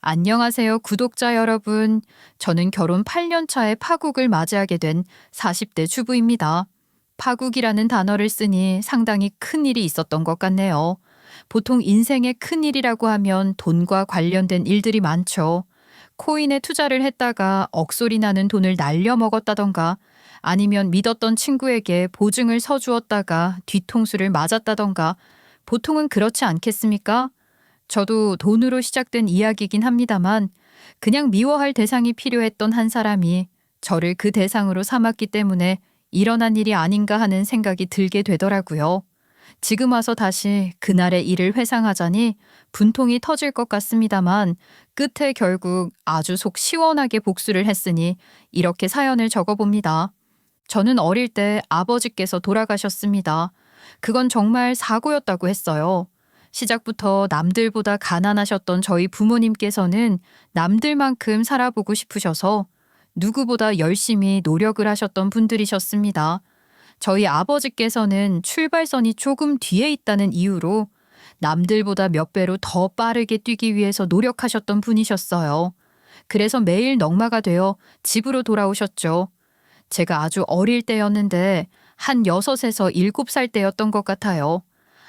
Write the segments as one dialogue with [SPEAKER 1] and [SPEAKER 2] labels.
[SPEAKER 1] 안녕하세요, 구독자 여러분. 저는 결혼 8년 차에 파국을 맞이하게 된 40대 주부입니다. 파국이라는 단어를 쓰니 상당히 큰 일이 있었던 것 같네요. 보통 인생의 큰 일이라고 하면 돈과 관련된 일들이 많죠. 코인에 투자를 했다가 억소리 나는 돈을 날려먹었다던가 아니면 믿었던 친구에게 보증을 서주었다가 뒤통수를 맞았다던가 보통은 그렇지 않겠습니까? 저도 돈으로 시작된 이야기이긴 합니다만 그냥 미워할 대상이 필요했던 한 사람이 저를 그 대상으로 삼았기 때문에 일어난 일이 아닌가 하는 생각이 들게 되더라고요. 지금 와서 다시 그날의 일을 회상하자니 분통이 터질 것 같습니다만 끝에 결국 아주 속 시원하게 복수를 했으니 이렇게 사연을 적어봅니다. 저는 어릴 때 아버지께서 돌아가셨습니다. 그건 정말 사고였다고 했어요. 시작부터 남들보다 가난하셨던 저희 부모님께서는 남들만큼 살아보고 싶으셔서 누구보다 열심히 노력을 하셨던 분들이셨습니다. 저희 아버지께서는 출발선이 조금 뒤에 있다는 이유로 남들보다 몇 배로 더 빠르게 뛰기 위해서 노력하셨던 분이셨어요. 그래서 매일 넉마가 되어 집으로 돌아오셨죠. 제가 아주 어릴 때였는데 한 6에서 7살 때였던 것 같아요.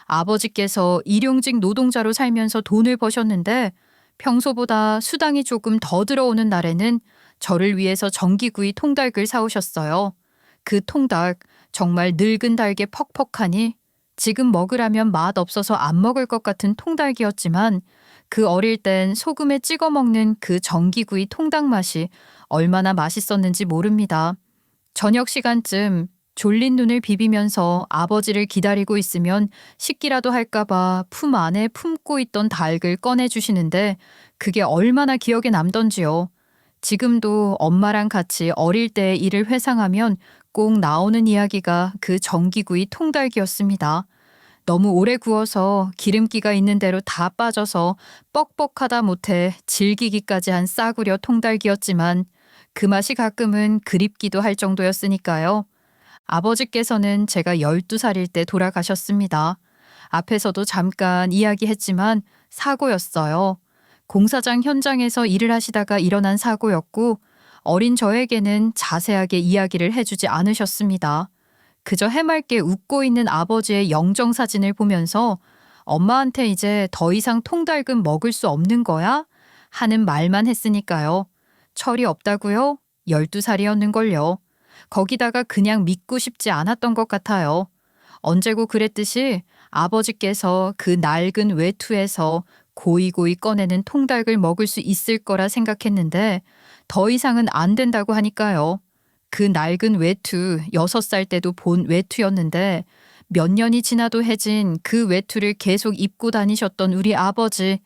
[SPEAKER 1] 아버지께서 일용직 노동자로 살면서 돈을 버셨는데 평소보다 수당이 조금 더 들어오는 날에는 저를 위해서 전기구이 통닭을 사오셨어요. 그 통닭 정말 늙은 달게 퍽퍽하니 지금 먹으라면 맛 없어서 안 먹을 것 같은 통닭이었지만 그 어릴 땐 소금에 찍어 먹는 그 전기구이 통닭 맛이 얼마나 맛있었는지 모릅니다. 저녁 시간쯤 졸린 눈을 비비면서 아버지를 기다리고 있으면 식기라도 할까봐 품 안에 품고 있던 닭을 꺼내주시는데 그게 얼마나 기억에 남던지요. 지금도 엄마랑 같이 어릴 때의 일을 회상하면 꼭 나오는 이야기가 그 전기구이 통닭이었습니다. 너무 오래 구워서 기름기가 있는 대로 다 빠져서 뻑뻑하다 못해 질기기까지 한 싸구려 통닭이었지만 그 맛이 가끔은 그립기도 할 정도였으니까요. 아버지께서는 제가 12살일 때 돌아가셨습니다. 앞에서도 잠깐 이야기했지만 사고였어요. 공사장 현장에서 일을 하시다가 일어난 사고였고 어린 저에게는 자세하게 이야기를 해주지 않으셨습니다. 그저 해맑게 웃고 있는 아버지의 영정사진을 보면서 엄마한테 이제 더 이상 통닭은 먹을 수 없는 거야? 하는 말만 했으니까요. 철이 없다고요? 12살이었는걸요. 거기다가 그냥 믿고 싶지 않았던 것 같아요. 언제고 그랬듯이 아버지께서 그 낡은 외투에서 고이고이 꺼내는 통닭을 먹을 수 있을 거라 생각했는데 더 이상은 안 된다고 하니까요. 그 낡은 외투 6살 때도 본 외투였는데 몇 년이 지나도 해진 그 외투를 계속 입고 다니셨던 우리 아버지,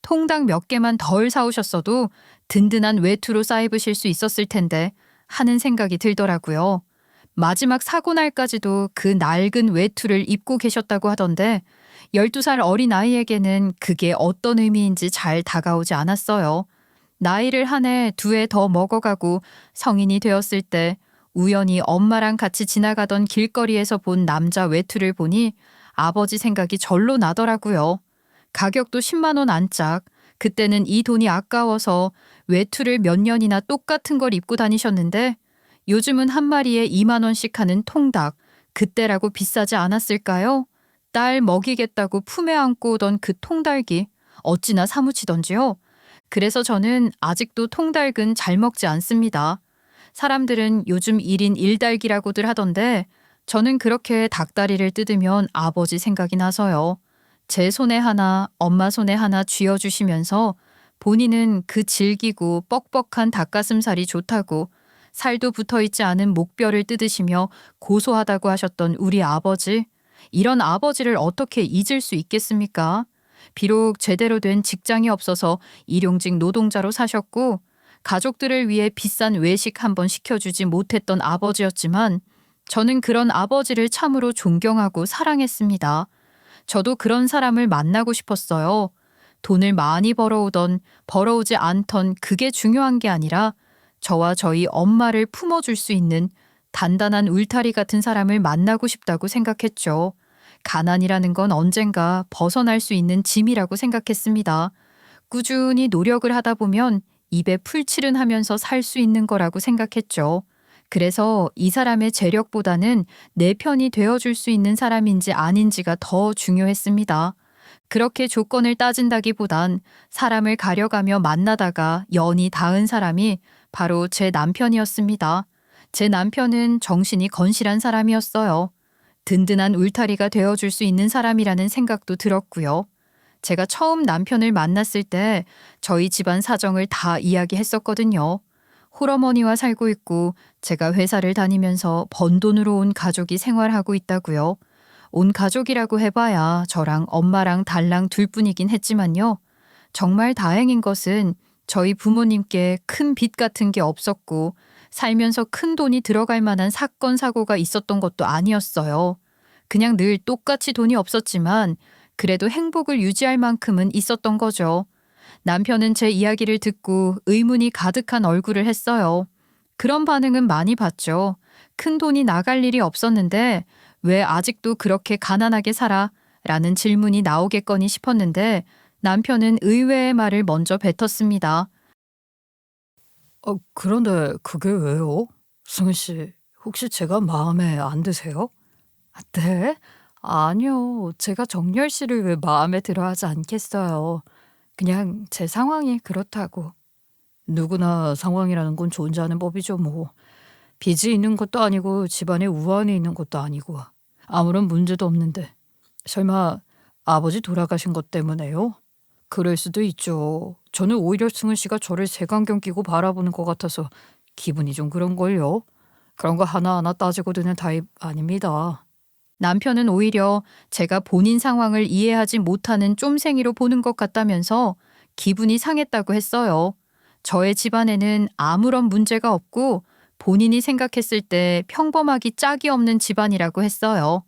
[SPEAKER 1] 통닭 몇 개만 덜 사오셨어도 든든한 외투로 싸입으실 수 있었을 텐데 하는 생각이 들더라고요. 마지막 사고 날까지도 그 낡은 외투를 입고 계셨다고 하던데 12살 어린 아이에게는 그게 어떤 의미인지 잘 다가오지 않았어요. 나이를 한 해, 2해 더 먹어가고 성인이 되었을 때 우연히 엄마랑 같이 지나가던 길거리에서 본 남자 외투를 보니 아버지 생각이 절로 나더라고요. 가격도 10만 원 안짝. 그때는 이 돈이 아까워서 외투를 몇 년이나 똑같은 걸 입고 다니셨는데 요즘은 한 마리에 2만 원씩 하는 통닭. 그때라고 비싸지 않았을까요? 딸 먹이겠다고 품에 안고 오던 그 통닭이 어찌나 사무치던지요. 그래서 저는 아직도 통닭은 잘 먹지 않습니다. 사람들은 요즘 1인 1닭이라고들 하던데 저는 그렇게 닭다리를 뜯으면 아버지 생각이 나서요. 제 손에 하나, 엄마 손에 하나 쥐어주시면서 본인은 그 질기고 뻑뻑한 닭가슴살이 좋다고 살도 붙어있지 않은 목뼈를 뜯으시며 고소하다고 하셨던 우리 아버지. 이런 아버지를 어떻게 잊을 수 있겠습니까? 비록 제대로 된 직장이 없어서 일용직 노동자로 사셨고 가족들을 위해 비싼 외식 한번 시켜주지 못했던 아버지였지만 저는 그런 아버지를 참으로 존경하고 사랑했습니다. 저도 그런 사람을 만나고 싶었어요. 돈을 많이 벌어오던 벌어오지 않던 그게 중요한 게 아니라 저와 저희 엄마를 품어줄 수 있는 단단한 울타리 같은 사람을 만나고 싶다고 생각했죠. 가난이라는 건 언젠가 벗어날 수 있는 짐이라고 생각했습니다. 꾸준히 노력을 하다 보면 입에 풀칠은 하면서 살 수 있는 거라고 생각했죠. 그래서 이 사람의 재력보다는 내 편이 되어줄 수 있는 사람인지 아닌지가 더 중요했습니다. 그렇게 조건을 따진다기보단 사람을 가려가며 만나다가 연이 닿은 사람이 바로 제 남편이었습니다. 제 남편은 정신이 건실한 사람이었어요. 든든한 울타리가 되어줄 수 있는 사람이라는 생각도 들었고요. 제가 처음 남편을 만났을 때 저희 집안 사정을 다 이야기했었거든요. 홀어머니와 살고 있고 제가 회사를 다니면서 번 돈으로 온 가족이 생활하고 있다고요. 온 가족이라고 해봐야 저랑 엄마랑 달랑 둘뿐이긴 했지만요. 정말 다행인 것은 저희 부모님께 큰 빚 같은 게 없었고 살면서 큰 돈이 들어갈 만한 사건 사고가 있었던 것도 아니었어요. 그냥 늘 똑같이 돈이 없었지만 그래도 행복을 유지할 만큼은 있었던 거죠. 남편은 제 이야기를 듣고 의문이 가득한 얼굴을 했어요. 그런 반응은 많이 봤죠. 큰 돈이 나갈 일이 없었는데 왜 아직도 그렇게 가난하게 살아? 라는 질문이 나오겠거니 싶었는데 남편은 의외의 말을 먼저 뱉었습니다. 그런데 그게 왜요? 승은 씨, 혹시 제가 마음에 안 드세요? 네? 아니요. 제가 정열 씨를 왜 마음에 들어 하지 않겠어요. 그냥 제 상황이 그렇다고. 누구나 상황이라는 건 존재하는 법이죠, 뭐. 빚이 있는 것도 아니고 집안에 우환이 있는 것도 아니고 아무런 문제도 없는데 설마 아버지 돌아가신 것 때문에요? 그럴 수도 있죠. 저는 오히려 승은 씨가 저를 색안경 끼고 바라보는 것 같아서 기분이 좀 그런걸요. 그런 거 하나하나 따지고 드는 타입 아닙니다. 남편은 오히려 제가 본인 상황을 이해하지 못하는 쫌생이로 보는 것 같다면서 기분이 상했다고 했어요. 저의 집안에는 아무런 문제가 없고 본인이 생각했을 때 평범하기 짝이 없는 집안이라고 했어요.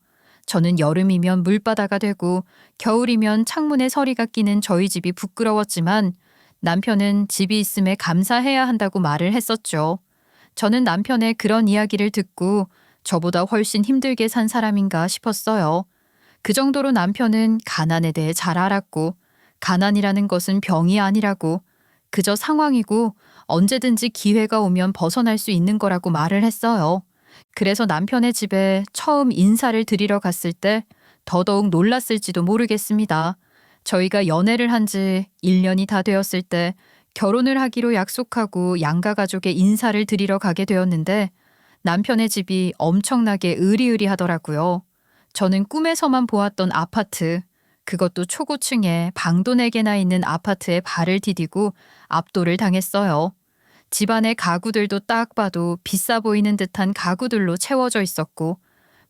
[SPEAKER 1] 저는 여름이면 물바다가 되고 겨울이면 창문에 서리가 끼는 저희 집이 부끄러웠지만 남편은 집이 있음에 감사해야 한다고 말을 했었죠. 저는 남편의 그런 이야기를 듣고 저보다 훨씬 힘들게 산 사람인가 싶었어요. 그 정도로 남편은 가난에 대해 잘 알았고 가난이라는 것은 병이 아니라고 그저 상황이고 언제든지 기회가 오면 벗어날 수 있는 거라고 말을 했어요. 그래서 남편의 집에 처음 인사를 드리러 갔을 때 더더욱 놀랐을지도 모르겠습니다. 저희가 연애를 한 지 1년이 다 되었을 때 결혼을 하기로 약속하고 양가 가족의 인사를 드리러 가게 되었는데 남편의 집이 엄청나게 으리으리하더라고요. 저는 꿈에서만 보았던 아파트, 그것도 초고층에 방도 4개나 있는 아파트에 발을 디디고 압도를 당했어요. 집안의 가구들도 딱 봐도 비싸 보이는 듯한 가구들로 채워져 있었고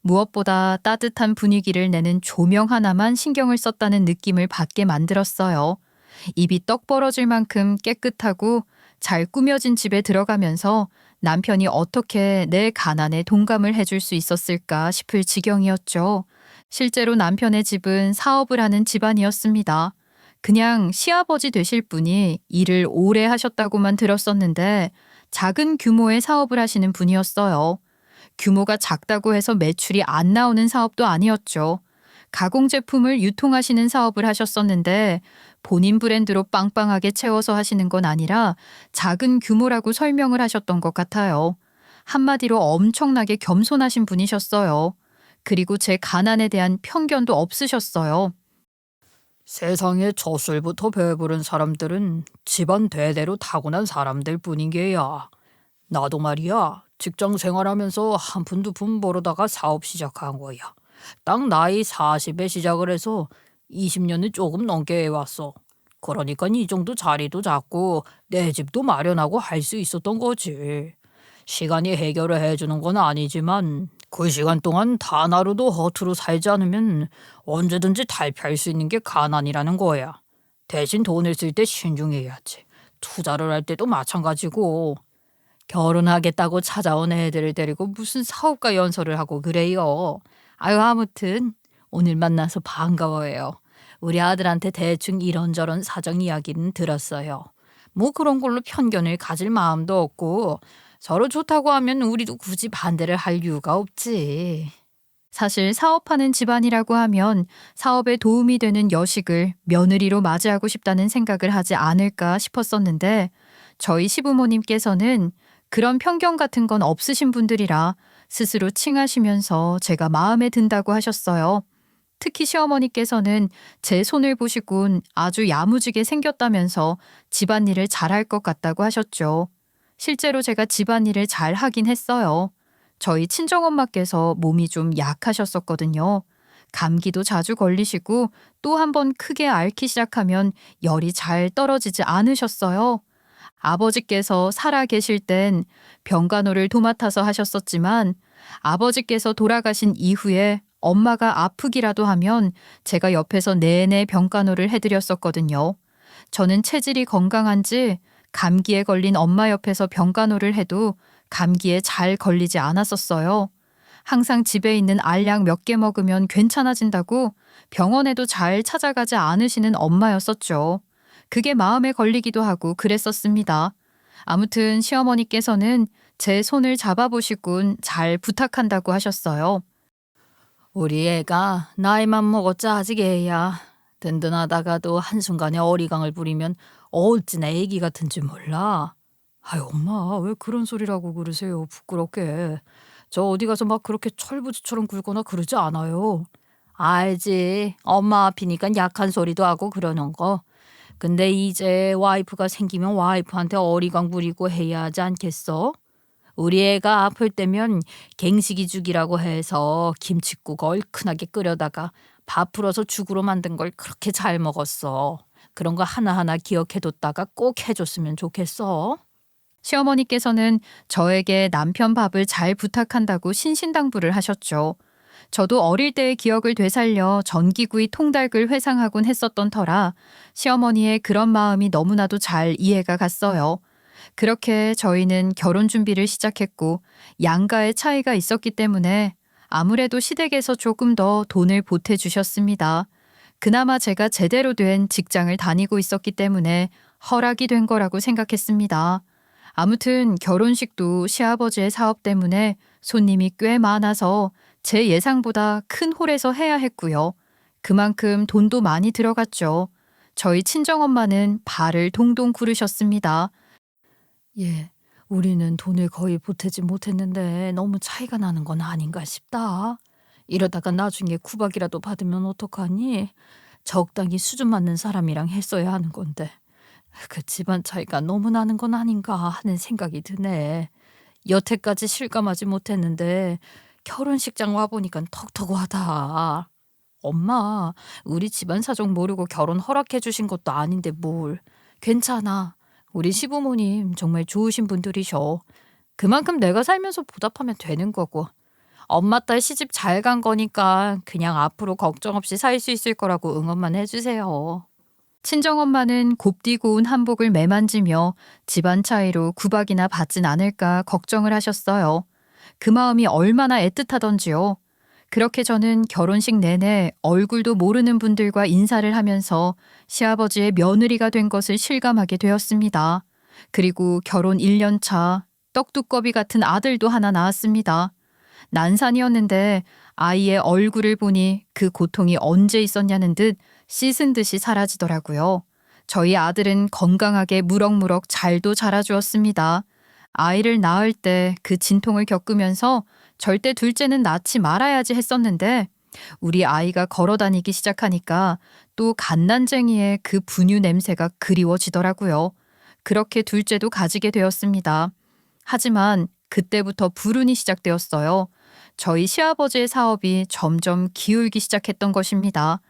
[SPEAKER 1] 무엇보다 따뜻한 분위기를 내는 조명 하나만 신경을 썼다는 느낌을 받게 만들었어요. 입이 떡 벌어질 만큼 깨끗하고 잘 꾸며진 집에 들어가면서 남편이 어떻게 내 가난에 동감을 해줄 수 있었을까 싶을 지경이었죠. 실제로 남편의 집은 사업을 하는 집안이었습니다. 그냥 시아버지 되실 분이 일을 오래 하셨다고만 들었었는데 작은 규모의 사업을 하시는 분이었어요. 규모가 작다고 해서 매출이 안 나오는 사업도 아니었죠. 가공 제품을 유통하시는 사업을 하셨었는데 본인 브랜드로 빵빵하게 채워서 하시는 건 아니라 작은 규모라고 설명을 하셨던 것 같아요. 한마디로 엄청나게 겸손하신 분이셨어요. 그리고 제 가난에 대한 편견도 없으셨어요. 세상에 젖술부터 배부른 사람들은 집안 대대로 타고난 사람들 뿐인 게야. 나도 말이야. 직장 생활하면서 한 푼 두 푼 벌어다가 사업 시작한 거야. 딱 나이 40에 시작을 해서 20년을 조금 넘게 해왔어. 그러니까 이 정도 자리도 잡고 내 집도 마련하고 할 수 있었던 거지. 시간이 해결을 해주는 건 아니지만 그 시간 동안 단 하루도 허투루 살지 않으면 언제든지 탈피할 수 있는 게 가난이라는 거야. 대신 돈을 쓸 때 신중해야지. 투자를 할 때도 마찬가지고. 결혼하겠다고 찾아온 애들을 데리고 무슨 사업가 연설을 하고 그래요. 아유, 아무튼 오늘 만나서 반가워요. 우리 아들한테 대충 이런저런 사정 이야기는 들었어요. 뭐 그런 걸로 편견을 가질 마음도 없고 서로 좋다고 하면 우리도 굳이 반대를 할 이유가 없지. 사실 사업하는 집안이라고 하면 사업에 도움이 되는 여식을 며느리로 맞이하고 싶다는 생각을 하지 않을까 싶었었는데 저희 시부모님께서는 그런 편견 같은 건 없으신 분들이라 스스로 칭하시면서 제가 마음에 든다고 하셨어요. 특히 시어머니께서는 제 손을 보시곤 아주 야무지게 생겼다면서 집안일을 잘할 것 같다고 하셨죠. 실제로 제가 집안일을 잘 하긴 했어요. 저희 친정엄마께서 몸이 좀 약하셨었거든요. 감기도 자주 걸리시고 또 한 번 크게 앓기 시작하면 열이 잘 떨어지지 않으셨어요. 아버지께서 살아 계실 땐 병간호를 도맡아서 하셨었지만 아버지께서 돌아가신 이후에 엄마가 아프기라도 하면 제가 옆에서 내내 병간호를 해드렸었거든요. 저는 체질이 건강한지 감기에 걸린 엄마 옆에서 병간호를 해도 감기에 잘 걸리지 않았었어요. 항상 집에 있는 알약 몇 개 먹으면 괜찮아진다고 병원에도 잘 찾아가지 않으시는 엄마였었죠. 그게 마음에 걸리기도 하고 그랬었습니다. 아무튼 시어머니께서는 제 손을 잡아보시곤 잘 부탁한다고 하셨어요. 우리 애가 나이만 먹었자 아직 애야. 든든하다가도 한순간에 어리광을 부리면 어찌나 애기 같은지 몰라. 아유 엄마 왜 그런 소리라고 그러세요 부끄럽게. 저 어디 가서 막 그렇게 철부지처럼 굴거나 그러지 않아요. 알지. 엄마 앞이니까 약한 소리도 하고 그러는 거. 근데 이제 와이프가 생기면 와이프한테 어리광 부리고 해야 하지 않겠어? 우리 애가 아플 때면 갱식이죽이라고 해서 김칫국 얼큰하게 끓여다가 밥 풀어서 죽으로 만든 걸 그렇게 잘 먹었어. 그런 거 하나하나 기억해뒀다가 꼭 해줬으면 좋겠어. 시어머니께서는 저에게 남편 밥을 잘 부탁한다고 신신당부를 하셨죠. 저도 어릴 때의 기억을 되살려 전기구이 통닭을 회상하곤 했었던 터라 시어머니의 그런 마음이 너무나도 잘 이해가 갔어요. 그렇게 저희는 결혼 준비를 시작했고 양가의 차이가 있었기 때문에 아무래도 시댁에서 조금 더 돈을 보태주셨습니다. 그나마 제가 제대로 된 직장을 다니고 있었기 때문에 허락이 된 거라고 생각했습니다. 아무튼 결혼식도 시아버지의 사업 때문에 손님이 꽤 많아서 제 예상보다 큰 홀에서 해야 했고요. 그만큼 돈도 많이 들어갔죠. 저희 친정엄마는 발을 동동 구르셨습니다. 예, 우리는 돈을 거의 보태지 못했는데 너무 차이가 나는 건 아닌가 싶다. 이러다가 나중에 구박이라도 받으면 어떡하니? 적당히 수준 맞는 사람이랑 했어야 하는 건데. 그 집안 차이가 너무 나는 건 아닌가 하는 생각이 드네. 여태까지 실감하지 못했는데 결혼식장 와보니까 턱턱하다. 엄마, 우리 집안 사정 모르고 결혼 허락해 주신 것도 아닌데 뭘. 괜찮아. 우리 시부모님 정말 좋으신 분들이셔. 그만큼 내가 살면서 보답하면 되는 거고. 엄마 딸 시집 잘 간 거니까 그냥 앞으로 걱정 없이 살 수 있을 거라고 응원만 해주세요. 친정엄마는 곱디고 온 한복을 매만지며 집안 차이로 구박이나 받진 않을까 걱정을 하셨어요. 그 마음이 얼마나 애틋하던지요. 그렇게 저는 결혼식 내내 얼굴도 모르는 분들과 인사를 하면서 시아버지의 며느리가 된 것을 실감하게 되었습니다. 그리고 결혼 1년 차 떡두꺼비 같은 아들도 하나 낳았습니다. 난산이었는데 아이의 얼굴을 보니 그 고통이 언제 있었냐는 듯 씻은 듯이 사라지더라고요. 저희 아들은 건강하게 무럭무럭 잘도 자라주었습니다. 아이를 낳을 때 그 진통을 겪으면서 절대 둘째는 낳지 말아야지 했었는데 우리 아이가 걸어다니기 시작하니까 또 갓난쟁이의 그 분유 냄새가 그리워지더라고요. 그렇게 둘째도 가지게 되었습니다. 하지만 그때부터 불운이 시작되었어요. 저희 시아버지의 사업이 점점 기울기 시작했던 것입니다.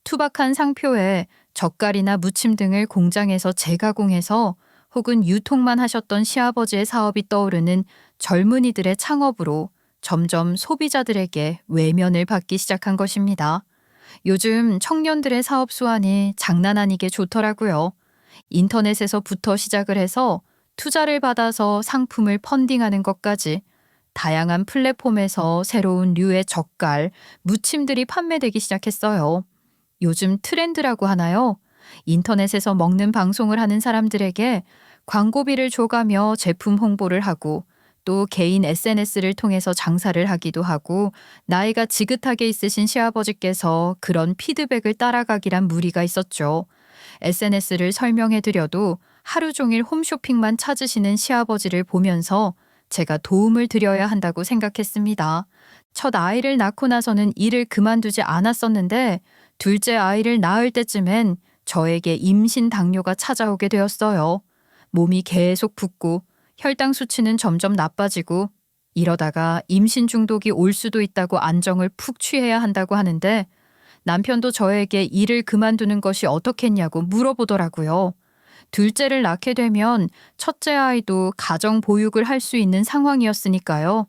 [SPEAKER 1] 투박한 상표에 젓갈이나 무침 등을 공장에서 재가공해서 혹은 유통만 하셨던 시아버지의 사업이 떠오르는 젊은이들의 창업으로 점점 소비자들에게 외면을 받기 시작한 것입니다. 요즘 청년들의 사업 수완이 장난 아니게 좋더라고요. 인터넷에서부터 시작을 해서 투자를 받아서 상품을 펀딩하는 것까지 다양한 플랫폼에서 새로운 류의 젓갈, 무침들이 판매되기 시작했어요. 요즘 트렌드라고 하나요? 인터넷에서 먹는 방송을 하는 사람들에게 광고비를 줘가며 제품 홍보를 하고 또 개인 SNS를 통해서 장사를 하기도 하고 나이가 지긋하게 있으신 시아버지께서 그런 피드백을 따라가기란 무리가 있었죠. SNS를 설명해 드려도 하루 종일 홈쇼핑만 찾으시는 시아버지를 보면서 제가 도움을 드려야 한다고 생각했습니다. 첫 아이를 낳고 나서는 일을 그만두지 않았었는데 둘째 아이를 낳을 때쯤엔 저에게 임신 당뇨가 찾아오게 되었어요. 몸이 계속 붓고 혈당 수치는 점점 나빠지고 이러다가 임신 중독이 올 수도 있다고 안정을 푹 취해야 한다고 하는데 남편도 저에게 일을 그만두는 것이 어떻겠냐고 물어보더라고요. 둘째를 낳게 되면 첫째 아이도 가정 보육을 할 수 있는 상황이었으니까요.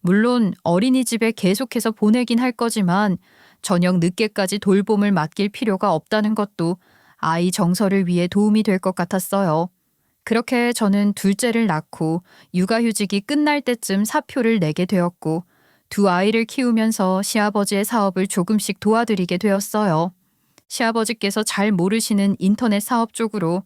[SPEAKER 1] 물론 어린이집에 계속해서 보내긴 할 거지만 저녁 늦게까지 돌봄을 맡길 필요가 없다는 것도 아이 정서를 위해 도움이 될 것 같았어요. 그렇게 저는 둘째를 낳고 육아휴직이 끝날 때쯤 사표를 내게 되었고 두 아이를 키우면서 시아버지의 사업을 조금씩 도와드리게 되었어요. 시아버지께서 잘 모르시는 인터넷 사업 쪽으로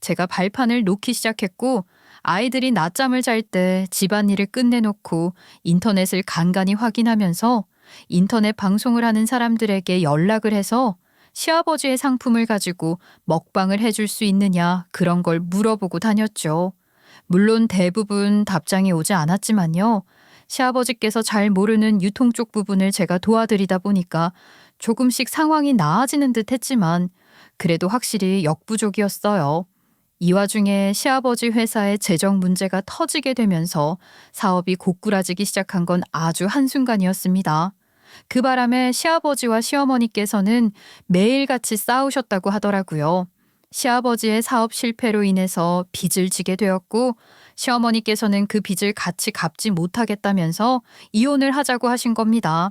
[SPEAKER 1] 제가 발판을 놓기 시작했고 아이들이 낮잠을 잘 때 집안일을 끝내놓고 인터넷을 간간히 확인하면서 인터넷 방송을 하는 사람들에게 연락을 해서 시아버지의 상품을 가지고 먹방을 해줄 수 있느냐 그런 걸 물어보고 다녔죠. 물론 대부분 답장이 오지 않았지만요. 시아버지께서 잘 모르는 유통 쪽 부분을 제가 도와드리다 보니까 조금씩 상황이 나아지는 듯 했지만 그래도 확실히 역부족이었어요. 이 와중에 시아버지 회사의 재정 문제가 터지게 되면서 사업이 고꾸라지기 시작한 건 아주 한순간이었습니다. 그 바람에 시아버지와 시어머니께서는 매일같이 싸우셨다고 하더라고요. 시아버지의 사업 실패로 인해서 빚을 지게 되었고 시어머니께서는 그 빚을 같이 갚지 못하겠다면서 이혼을 하자고 하신 겁니다.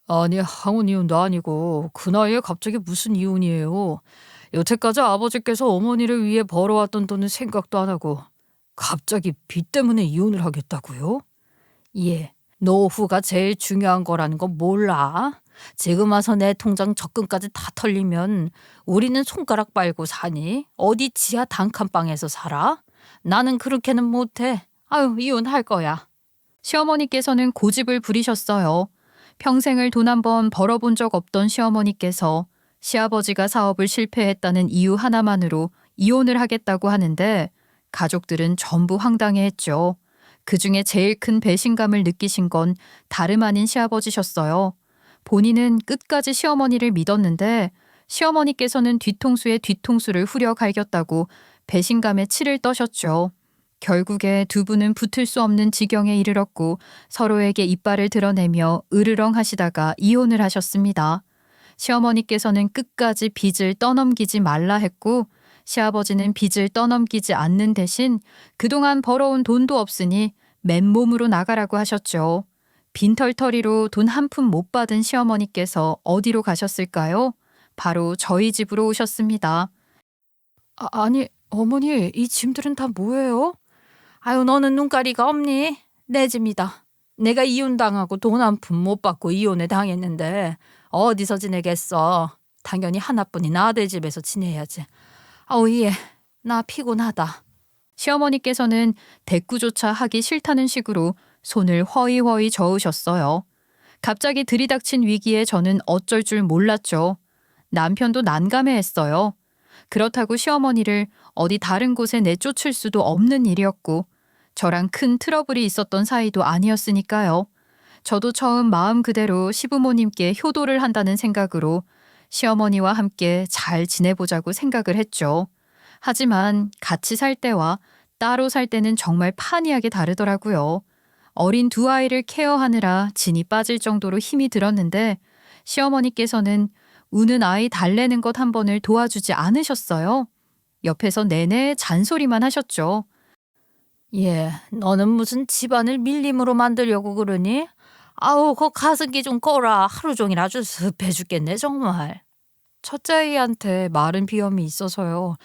[SPEAKER 2] 아니, 항원 이혼도 아니고 그 나이에 갑자기 무슨 이혼이에요. 여태까지 아버지께서 어머니를 위해 벌어왔던 돈은 생각도 안 하고 갑자기 빚 때문에 이혼을 하겠다고요? 예, 노후가 제일 중요한 거라는 거 몰라? 지금 와서 내 통장 적금까지 다 털리면 우리는 손가락 빨고 사니? 어디 지하 단칸방에서 살아? 나는 그렇게는 못해. 아유, 이혼할 거야.
[SPEAKER 1] 시어머니께서는 고집을 부리셨어요. 평생을 돈 한 번 벌어본 적 없던 시어머니께서 시아버지가 사업을 실패했다는 이유 하나만으로 이혼을 하겠다고 하는데 가족들은 전부 황당해했죠. 그중에 제일 큰 배신감을 느끼신 건 다름 아닌 시아버지셨어요. 본인은 끝까지 시어머니를 믿었는데 시어머니께서는 뒤통수에 뒤통수를 후려 갈겼다고 배신감에 치를 떠셨죠. 결국에 두 분은 붙을 수 없는 지경에 이르렀고 서로에게 이빨을 드러내며 으르렁 하시다가 이혼을 하셨습니다. 시어머니께서는 끝까지 빚을 떠넘기지 말라 했고 시아버지는 빚을 떠넘기지 않는 대신 그동안 벌어온 돈도 없으니 맨몸으로 나가라고 하셨죠. 빈털터리로 돈 한 푼 못 받은 시어머니께서 어디로 가셨을까요? 바로 저희 집으로 오셨습니다.
[SPEAKER 2] 아니, 어머니, 이 짐들은 다 뭐예요? 아유, 너는 눈가리가 없니? 내 집이다. 내가 이혼당하고 돈 한 푼 못 받고 이혼을 당했는데 어디서 지내겠어. 당연히 하나뿐인 아들 집에서 지내야지. 아우, 예, 나 피곤하다.
[SPEAKER 1] 시어머니께서는 대꾸조차 하기 싫다는 식으로 손을 허이허이 저으셨어요. 갑자기 들이닥친 위기에 저는 어쩔 줄 몰랐죠. 남편도 난감해했어요. 그렇다고 시어머니를 어디 다른 곳에 내쫓을 수도 없는 일이었고 저랑 큰 트러블이 있었던 사이도 아니었으니까요. 저도 처음 마음 그대로 시부모님께 효도를 한다는 생각으로 시어머니와 함께 잘 지내보자고 생각을 했죠. 하지만 같이 살 때와 따로 살 때는 정말 판이하게 다르더라고요. 어린 두 아이를 케어하느라 진이 빠질 정도로 힘이 들었는데 시어머니께서는 우는 아이 달래는 것 한 번을 도와주지 않으셨어요. 옆에서 내내 잔소리만 하셨죠.
[SPEAKER 2] 예, 너는 무슨 집안을 밀림으로 만들려고 그러니? 아우, 그 가습기 좀 꺼라. 하루 종일 아주 습해 죽겠네, 정말. 첫째 아이한테 마른 비염이 있어서요.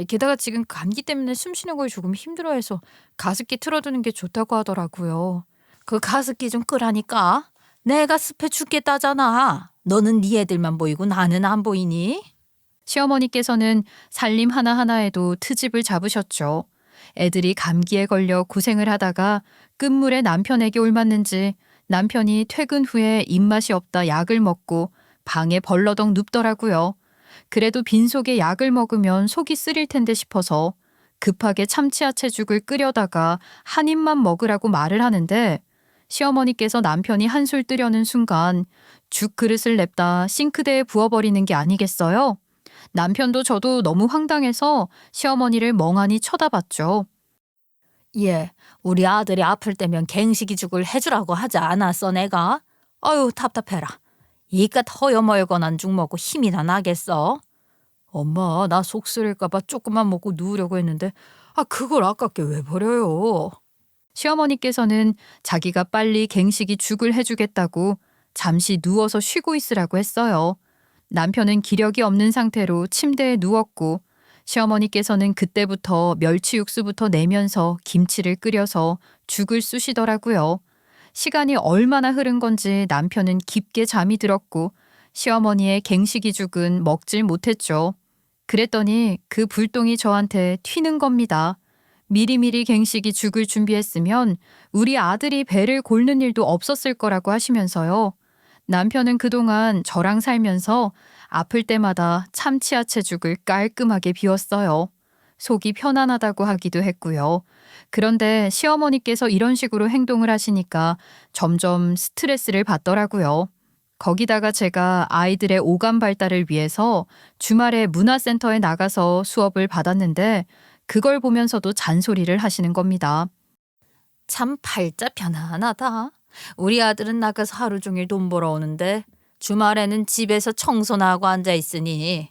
[SPEAKER 2] 게다가 지금 감기 때문에 숨 쉬는 걸 조금 힘들어해서 가습기 틀어두는 게 좋다고 하더라고요. 그 가습기 좀 끄라니까. 내가 습해 죽겠다잖아. 너는 네 애들만 보이고 나는 안 보이니?
[SPEAKER 1] 시어머니께서는 살림 하나하나에도 트집을 잡으셨죠. 애들이 감기에 걸려 고생을 하다가 끝물에 남편에게 옮았는지 남편이 퇴근 후에 입맛이 없다 약을 먹고 방에 벌러덩 눕더라고요. 그래도 빈속에 약을 먹으면 속이 쓰릴 텐데 싶어서 급하게 참치야채죽을 끓여다가 한 입만 먹으라고 말을 하는데 시어머니께서 남편이 한술 뜨려는 순간 죽 그릇을 냅다 싱크대에 부어버리는 게 아니겠어요? 남편도 저도 너무 황당해서 시어머니를 멍하니 쳐다봤죠.
[SPEAKER 2] 예, 우리 아들이 아플 때면 갱식이죽을 해주라고 하지 않았어 내가? 아유 답답해라. 이깟 허여멀건한 죽 먹고 힘이나 나겠어? 엄마 나 속 쓰릴까봐 조금만 먹고 누우려고 했는데 그걸 아깝게 왜 버려요?
[SPEAKER 1] 시어머니께서는 자기가 빨리 갱식이 죽을 해주겠다고 잠시 누워서 쉬고 있으라고 했어요. 남편은 기력이 없는 상태로 침대에 누웠고 시어머니께서는 그때부터 멸치 육수부터 내면서 김치를 끓여서 죽을 쑤시더라고요. 시간이 얼마나 흐른 건지 남편은 깊게 잠이 들었고 시어머니의 갱식이 죽은 먹질 못했죠. 그랬더니 그 불똥이 저한테 튀는 겁니다. 미리미리 갱식이 죽을 준비했으면 우리 아들이 배를 골는 일도 없었을 거라고 하시면서요. 남편은 그동안 저랑 살면서 아플 때마다 참치야채죽을 깔끔하게 비웠어요. 속이 편안하다고 하기도 했고요. 그런데 시어머니께서 이런 식으로 행동을 하시니까 점점 스트레스를 받더라고요. 거기다가 제가 아이들의 오감 발달을 위해서 주말에 문화센터에 나가서 수업을 받았는데 그걸 보면서도 잔소리를 하시는 겁니다.
[SPEAKER 2] 참 팔자 편안하다. 우리 아들은 나가서 하루 종일 돈 벌어오는데 주말에는 집에서 청소나 하고 앉아 있으니.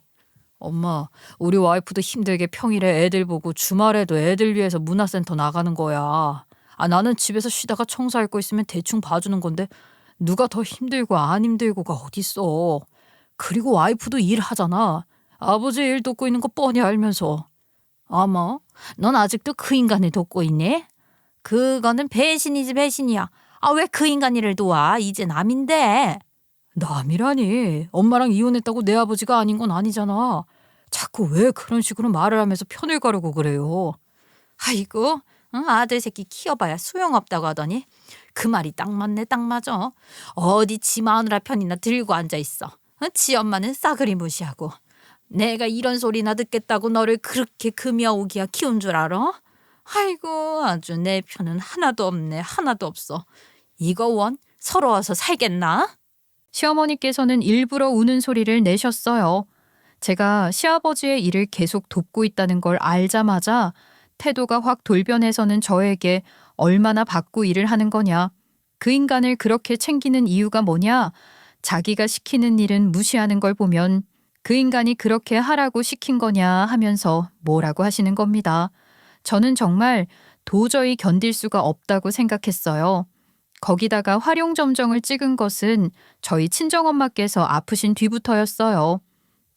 [SPEAKER 2] 엄마, 우리 와이프도 힘들게 평일에 애들 보고 주말에도 애들 위해서 문화센터 나가는 거야. 나는 집에서 쉬다가 청소할 거 있으면 대충 봐주는 건데 누가 더 힘들고 안 힘들고가 어딨어. 그리고 와이프도 일하잖아. 아버지 일 돕고 있는 거 뻔히 알면서. 어머, 넌 아직도 그 인간을 돕고 있니? 그거는 배신이지 배신이야. 왜 그 인간 일을 도와? 이제 남인데. 남이라니. 엄마랑 이혼했다고 내 아버지가 아닌 건 아니잖아. 자꾸 왜 그런 식으로 말을 하면서 편을 가르고 그래요. 아이고, 응, 아들 새끼 키워봐야 소용없다고 하더니 그 말이 딱 맞네 딱 맞아. 어디 지 마누라 편이나 들고 앉아있어. 지 엄마는 싸그리 무시하고. 내가 이런 소리나 듣겠다고 너를 그렇게 금여오기야 키운 줄 알아? 아이고 아주 내 편은 하나도 없네 하나도 없어. 이거 원 서러워서 살겠나?
[SPEAKER 1] 시어머니께서는 일부러 우는 소리를 내셨어요. 제가 시아버지의 일을 계속 돕고 있다는 걸 알자마자 태도가 확 돌변해서는 저에게 얼마나 바꾸 일을 하는 거냐. 그 인간을 그렇게 챙기는 이유가 뭐냐. 자기가 시키는 일은 무시하는 걸 보면 그 인간이 그렇게 하라고 시킨 거냐 하면서 뭐라고 하시는 겁니다. 저는 정말 도저히 견딜 수가 없다고 생각했어요. 거기다가 활용점정을 찍은 것은 저희 친정엄마께서 아프신 뒤부터였어요.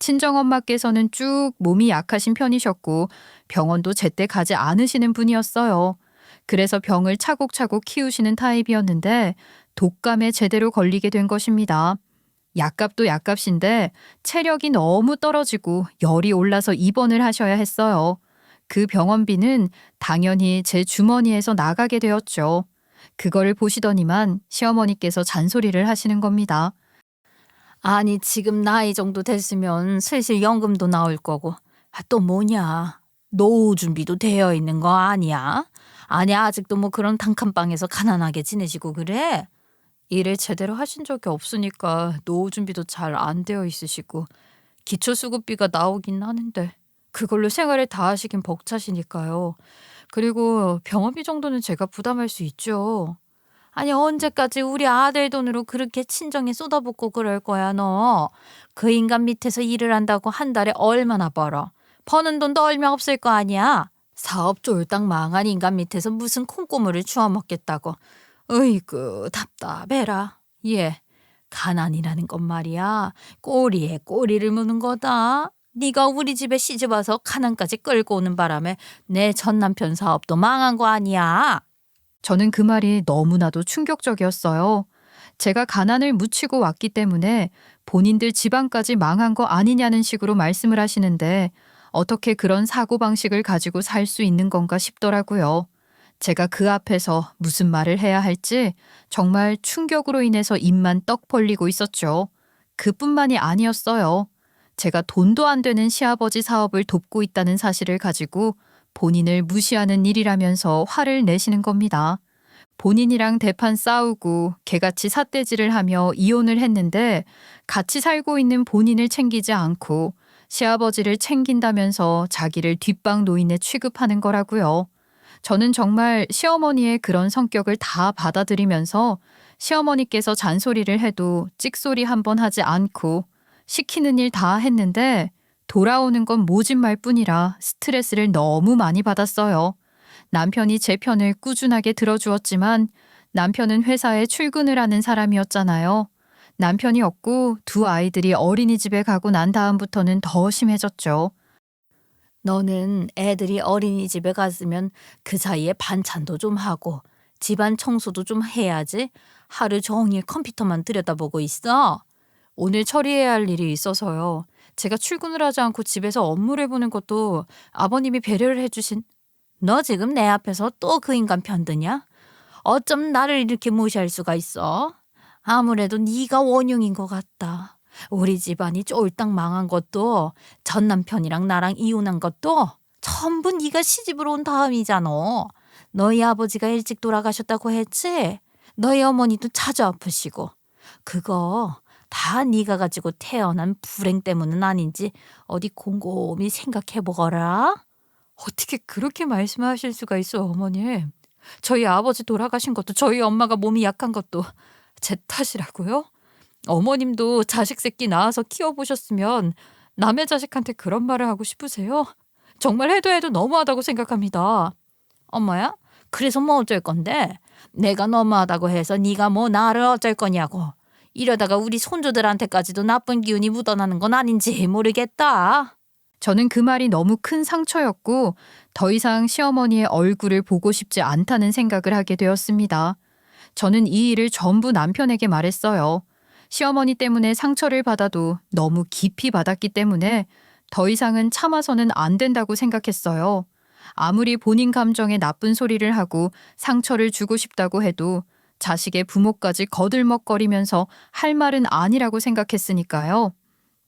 [SPEAKER 1] 친정엄마께서는 쭉 몸이 약하신 편이셨고 병원도 제때 가지 않으시는 분이었어요. 그래서 병을 차곡차곡 키우시는 타입이었는데 독감에 제대로 걸리게 된 것입니다. 약값도 약값인데 체력이 너무 떨어지고 열이 올라서 입원을 하셔야 했어요. 그 병원비는 당연히 제 주머니에서 나가게 되었죠. 그거를 보시더니만 시어머니께서 잔소리를 하시는 겁니다.
[SPEAKER 2] 아니 지금 나이 정도 됐으면 슬슬 연금도 나올 거고 또 뭐냐 노후 준비도 되어 있는 거 아니야? 아니 아직도 뭐 그런 단칸방에서 가난하게 지내시고 그래? 일을 제대로 하신 적이 없으니까 노후 준비도 잘 안 되어 있으시고 기초수급비가 나오긴 하는데 그걸로 생활을 다 하시긴 벅차시니까요. 그리고 병원비 정도는 제가 부담할 수 있죠. 아니 언제까지 우리 아들 돈으로 그렇게 친정에 쏟아붓고 그럴 거야 너. 그 인간 밑에서 일을 한다고 한 달에 얼마나 벌어. 버는 돈도 얼마 없을 거 아니야. 사업 쫄딱 망한 인간 밑에서 무슨 콩고물을 주워 먹겠다고. 으이구 답답해라. 예, 가난이라는 건 말이야 꼬리에 꼬리를 무는 거다. 네가 우리 집에 시집와서 가난까지 끌고 오는 바람에 내 전 남편 사업도 망한 거 아니야.
[SPEAKER 1] 저는 그 말이 너무나도 충격적이었어요. 제가 가난을 묻히고 왔기 때문에 본인들 집안까지 망한 거 아니냐는 식으로 말씀을 하시는데 어떻게 그런 사고방식을 가지고 살 수 있는 건가 싶더라고요. 제가 그 앞에서 무슨 말을 해야 할지 정말 충격으로 인해서 입만 떡 벌리고 있었죠. 그뿐만이 아니었어요. 제가 돈도 안 되는 시아버지 사업을 돕고 있다는 사실을 가지고 본인을 무시하는 일이라면서 화를 내시는 겁니다. 본인이랑 대판 싸우고 개같이 삿대질을 하며 이혼을 했는데 같이 살고 있는 본인을 챙기지 않고 시아버지를 챙긴다면서 자기를 뒷방 노인에 취급하는 거라고요. 저는 정말 시어머니의 그런 성격을 다 받아들이면서 시어머니께서 잔소리를 해도 찍소리 한 번 하지 않고 시키는 일 다 했는데 돌아오는 건 모진말 뿐이라 스트레스를 너무 많이 받았어요. 남편이 제 편을 꾸준하게 들어주었지만 남편은 회사에 출근을 하는 사람이었잖아요. 남편이 없고 두 아이들이 어린이집에 가고 난 다음부터는 더 심해졌죠.
[SPEAKER 2] 너는 애들이 어린이집에 갔으면 그 사이에 반찬도 좀 하고 집안 청소도 좀 해야지. 하루 종일 컴퓨터만 들여다보고 있어. 오늘 처리해야 할 일이 있어서요. 제가 출근을 하지 않고 집에서 업무를 보는 것도 아버님이 배려를 해주신. 너 지금 내 앞에서 또 그 인간 편드냐? 어쩜 나를 이렇게 무시할 수가 있어? 아무래도 네가 원흉인 것 같다. 우리 집안이 쫄딱 망한 것도 전 남편이랑 나랑 이혼한 것도 전부 네가 시집을 온 다음이잖아. 너희 아버지가 일찍 돌아가셨다고 했지? 너희 어머니도 자주 아프시고. 그거 다 네가 가지고 태어난 불행 때문은 아닌지 어디 곰곰이 생각해보거라. 어떻게 그렇게 말씀하실 수가 있어, 어머니. 저희 아버지 돌아가신 것도 저희 엄마가 몸이 약한 것도 제 탓이라고요? 어머님도 자식 새끼 낳아서 키워보셨으면 남의 자식한테 그런 말을 하고 싶으세요? 정말 해도 너무하다고 생각합니다. 엄마야? 그래서 뭐 어쩔 건데? 내가 너무하다고 해서 네가 뭐 나를 어쩔 거냐고. 이러다가 우리 손주들한테까지도 나쁜 기운이 묻어나는 건 아닌지 모르겠다.
[SPEAKER 1] 저는 그 말이 너무 큰 상처였고 더 이상 시어머니의 얼굴을 보고 싶지 않다는 생각을 하게 되었습니다. 저는 이 일을 전부 남편에게 말했어요. 시어머니 때문에 상처를 받아도 너무 깊이 받았기 때문에 더 이상은 참아서는 안 된다고 생각했어요. 아무리 본인 감정에 나쁜 소리를 하고 상처를 주고 싶다고 해도 자식의 부모까지 거들먹거리면서 할 말은 아니라고 생각했으니까요.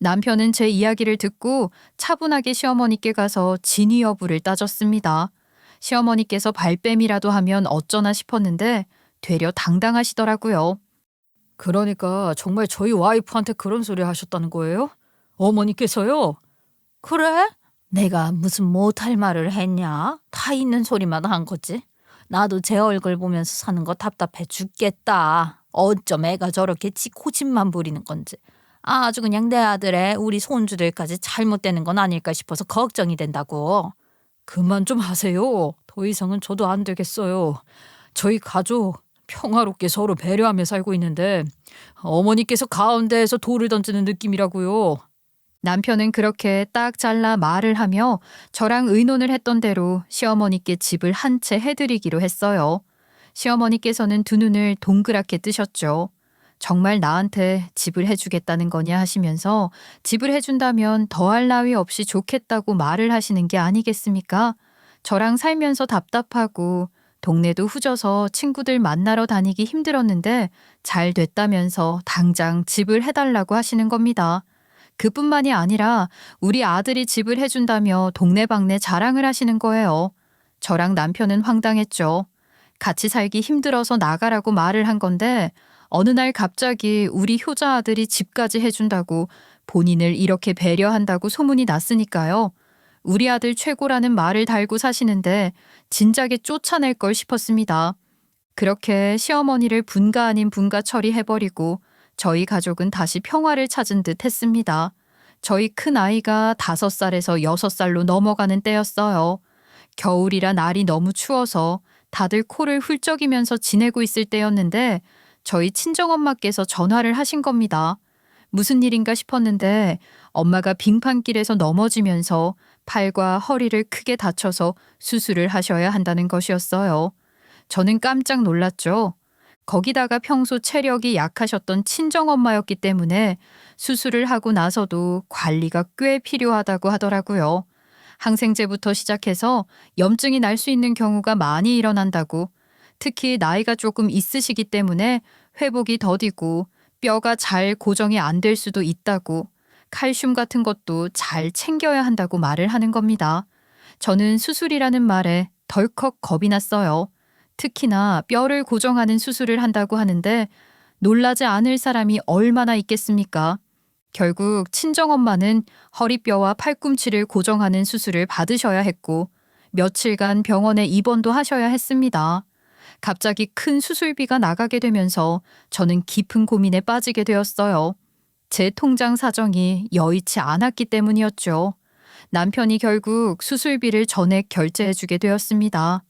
[SPEAKER 1] 남편은 제 이야기를 듣고 차분하게 시어머니께 가서 진위 여부를 따졌습니다. 시어머니께서 발뺌이라도 하면 어쩌나 싶었는데 되려 당당하시더라고요.
[SPEAKER 2] 그러니까 정말 저희 와이프한테 그런 소리 하셨다는 거예요? 어머니께서요? 그래? 내가 무슨 못할 말을 했냐? 다 있는 소리만 한 거지. 나도 제 얼굴 보면서 사는 거 답답해 죽겠다. 어쩜 애가 저렇게 지 고집만 부리는 건지. 아주 그냥 내 아들의 우리 손주들까지 잘못되는 건 아닐까 싶어서 걱정이 된다고. 그만 좀 하세요. 더 이상은 저도 안 되겠어요. 저희 가족 평화롭게 서로 배려하며 살고 있는데 어머니께서 가운데에서 돌을 던지는 느낌이라고요.
[SPEAKER 1] 남편은 그렇게 딱 잘라 말을 하며 저랑 의논을 했던 대로 시어머니께 집을 한 채 해드리기로 했어요. 시어머니께서는 두 눈을 동그랗게 뜨셨죠. 정말 나한테 집을 해주겠다는 거냐 하시면서 집을 해준다면 더할 나위 없이 좋겠다고 말을 하시는 게 아니겠습니까? 저랑 살면서 답답하고 동네도 후져서 친구들 만나러 다니기 힘들었는데 잘 됐다면서 당장 집을 해달라고 하시는 겁니다. 그뿐만이 아니라 우리 아들이 집을 해준다며 동네방네 자랑을 하시는 거예요. 저랑 남편은 황당했죠. 같이 살기 힘들어서 나가라고 말을 한 건데 어느 날 갑자기 우리 효자 아들이 집까지 해준다고 본인을 이렇게 배려한다고 소문이 났으니까요. 우리 아들 최고라는 말을 달고 사시는데 진작에 쫓아낼 걸 싶었습니다. 그렇게 시어머니를 분가 아닌 분가 처리해버리고 저희 가족은 다시 평화를 찾은 듯 했습니다. 저희 큰 아이가 5살에서 6살로 넘어가는 때였어요. 겨울이라 날이 너무 추워서 다들 코를 훌쩍이면서 지내고 있을 때였는데 저희 친정엄마께서 전화를 하신 겁니다. 무슨 일인가 싶었는데 엄마가 빙판길에서 넘어지면서 팔과 허리를 크게 다쳐서 수술을 하셔야 한다는 것이었어요. 저는 깜짝 놀랐죠. 거기다가 평소 체력이 약하셨던 친정엄마였기 때문에 수술을 하고 나서도 관리가 꽤 필요하다고 하더라고요. 항생제부터 시작해서 염증이 날 수 있는 경우가 많이 일어난다고, 특히 나이가 조금 있으시기 때문에 회복이 더디고 뼈가 잘 고정이 안 될 수도 있다고, 칼슘 같은 것도 잘 챙겨야 한다고 말을 하는 겁니다. 저는 수술이라는 말에 덜컥 겁이 났어요. 특히나 뼈를 고정하는 수술을 한다고 하는데 놀라지 않을 사람이 얼마나 있겠습니까? 결국 친정엄마는 허리뼈와 팔꿈치를 고정하는 수술을 받으셔야 했고 며칠간 병원에 입원도 하셔야 했습니다. 갑자기 큰 수술비가 나가게 되면서 저는 깊은 고민에 빠지게 되었어요. 제 통장 사정이 여의치 않았기 때문이었죠. 남편이 결국 수술비를 전액 결제해주게 되었습니다.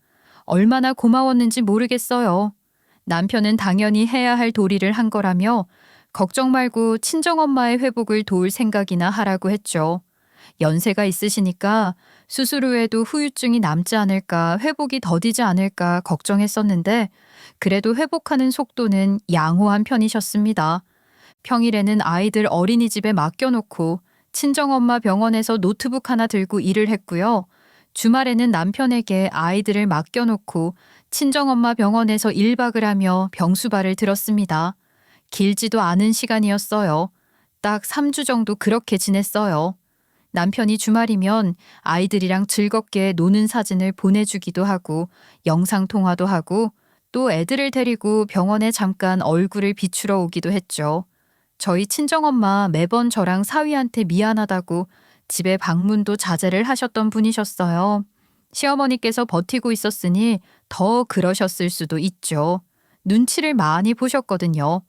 [SPEAKER 1] 얼마나 고마웠는지 모르겠어요. 남편은 당연히 해야 할 도리를 한 거라며 걱정 말고 친정엄마의 회복을 도울 생각이나 하라고 했죠. 연세가 있으시니까 수술 후에도 후유증이 남지 않을까, 회복이 더디지 않을까 걱정했었는데 그래도 회복하는 속도는 양호한 편이셨습니다. 평일에는 아이들 어린이집에 맡겨놓고 친정엄마 병원에서 노트북 하나 들고 일을 했고요. 주말에는 남편에게 아이들을 맡겨놓고 친정엄마 병원에서 1박을 하며 병수발을 들었습니다. 길지도 않은 시간이었어요. 딱 3주 정도 그렇게 지냈어요. 남편이 주말이면 아이들이랑 즐겁게 노는 사진을 보내주기도 하고 영상통화도 하고 또 애들을 데리고 병원에 잠깐 얼굴을 비추러 오기도 했죠. 저희 친정엄마 매번 저랑 사위한테 미안하다고 집에 방문도 자제를 하셨던 분이셨어요. 시어머니께서 버티고 있었으니 더 그러셨을 수도 있죠. 눈치를 많이 보셨거든요.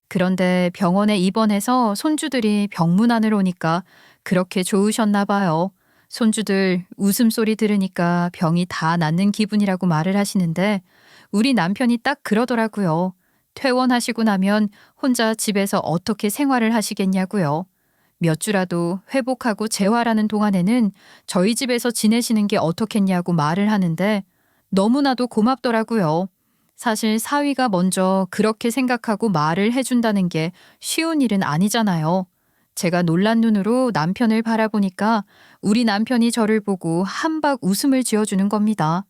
[SPEAKER 1] 그런데 병원에 입원해서 손주들이 병문안을 오니까 그렇게 좋으셨나 봐요. 손주들 웃음소리 들으니까 병이 다 낫는 기분이라고 말을 하시는데 우리 남편이 딱 그러더라고요. 퇴원하시고 나면 혼자 집에서 어떻게 생활을 하시겠냐고요. 몇 주라도 회복하고 재활하는 동안에는 저희 집에서 지내시는 게 어떻겠냐고 말을 하는데 너무나도 고맙더라고요. 사실 사위가 먼저 그렇게 생각하고 말을 해준다는 게 쉬운 일은 아니잖아요. 제가 놀란 눈으로 남편을 바라보니까 우리 남편이 저를 보고 한박 웃음을 지어주는 겁니다.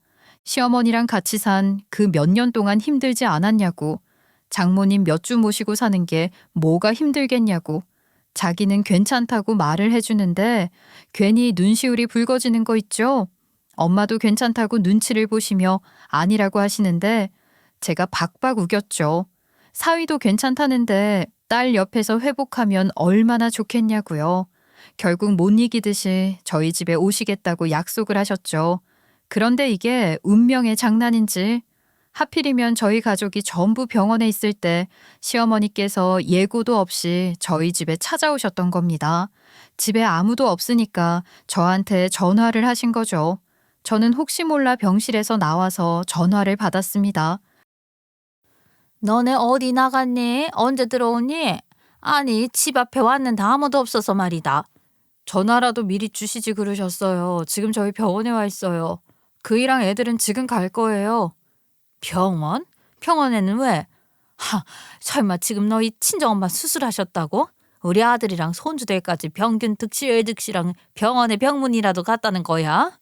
[SPEAKER 1] 시어머니랑 같이 산 그 몇 년 동안 힘들지 않았냐고, 장모님 몇 주 모시고 사는 게 뭐가 힘들겠냐고, 자기는 괜찮다고 말을 해주는데 괜히 눈시울이 붉어지는 거 있죠? 엄마도 괜찮다고 눈치를 보시며 아니라고 하시는데 제가 박박 우겼죠. 사위도 괜찮다는데 딸 옆에서 회복하면 얼마나 좋겠냐고요. 결국 못 이기듯이 저희 집에 오시겠다고 약속을 하셨죠. 그런데 이게 운명의 장난인지 하필이면 저희 가족이 전부 병원에 있을 때 시어머니께서 예고도 없이 저희 집에 찾아오셨던 겁니다. 집에 아무도 없으니까 저한테 전화를 하신 거죠. 저는 혹시 몰라 병실에서 나와서 전화를 받았습니다.
[SPEAKER 3] 너네 어디 나갔니? 언제 들어오니? 아니, 집 앞에 왔는데 아무도 없어서 말이다.
[SPEAKER 2] 전화라도 미리 주시지 그러셨어요. 지금 저희 병원에 와 있어요. 그이랑 애들은 지금 갈 거예요.
[SPEAKER 3] 병원? 병원에는 왜? 설마 지금 너희 친정엄마 수술하셨다고? 우리 아들이랑 손주들까지 병균 득실득실랑 병원에 병문이라도 갔다는 거야?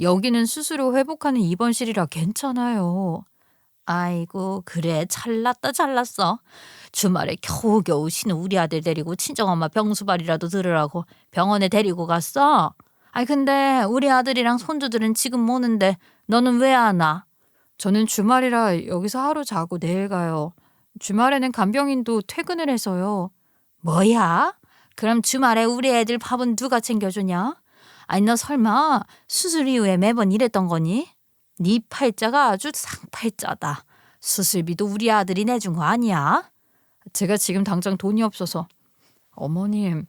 [SPEAKER 2] 여기는 수술 후 회복하는 입원실이라 괜찮아요.
[SPEAKER 3] 아이고, 그래, 잘났어. 주말에 겨우겨우 쉬는 우리 아들 데리고 친정엄마 병수발이라도 들으라고 병원에 데리고 갔어? 아이, 근데 우리 아들이랑 손주들은 지금 오는데 너는 왜 안 와?
[SPEAKER 2] 저는 주말이라 여기서 하루 자고 내일 가요. 주말에는 간병인도 퇴근을 해서요.
[SPEAKER 3] 뭐야? 그럼 주말에 우리 애들 밥은 누가 챙겨주냐? 아니, 너 설마 수술 이후에 매번 이랬던 거니? 네 팔자가 아주 상팔자다. 수술비도 우리 아들이 내준 거 아니야?
[SPEAKER 2] 제가 지금 당장 돈이 없어서. 어머님,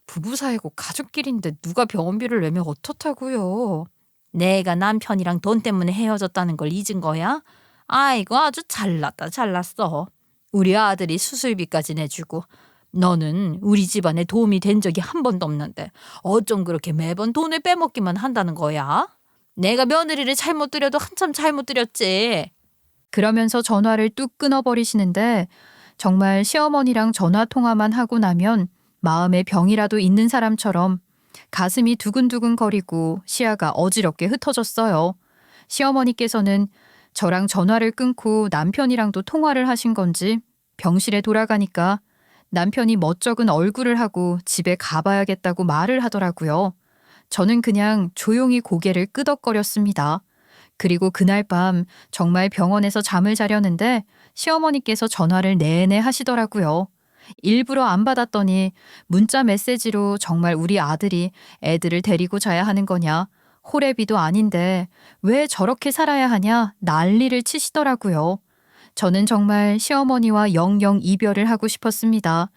[SPEAKER 2] 부부 사이고 가족끼리인데 누가 병원비를 내면 어떻다고요?
[SPEAKER 3] 내가 남편이랑 돈 때문에 헤어졌다는 걸 잊은 거야? 아이고, 아주 잘났어. 우리 아들이 수술비까지 내주고 너는 우리 집안에 도움이 된 적이 한 번도 없는데 어쩜 그렇게 매번 돈을 빼먹기만 한다는 거야? 내가 며느리를 잘못 들여도 한참 잘못 들였지.
[SPEAKER 1] 그러면서 전화를 뚝 끊어버리시는데 정말 시어머니랑 전화 통화만 하고 나면 마음에 병이라도 있는 사람처럼 가슴이 두근두근거리고 시야가 어지럽게 흩어졌어요. 시어머니께서는 저랑 전화를 끊고 남편이랑도 통화를 하신 건지 병실에 돌아가니까 남편이 멋쩍은 얼굴을 하고 집에 가봐야겠다고 말을 하더라고요. 저는 그냥 조용히 고개를 끄덕거렸습니다. 그리고 그날 밤 정말 병원에서 잠을 자려는데 시어머니께서 전화를 내내 하시더라고요. 일부러 안 받았더니 문자 메시지로 정말 우리 아들이 애들을 데리고 자야 하는 거냐, 호래비도 아닌데 왜 저렇게 살아야 하냐 난리를 치시더라고요. 저는 정말 시어머니와 영영 이별을 하고 싶었습니다.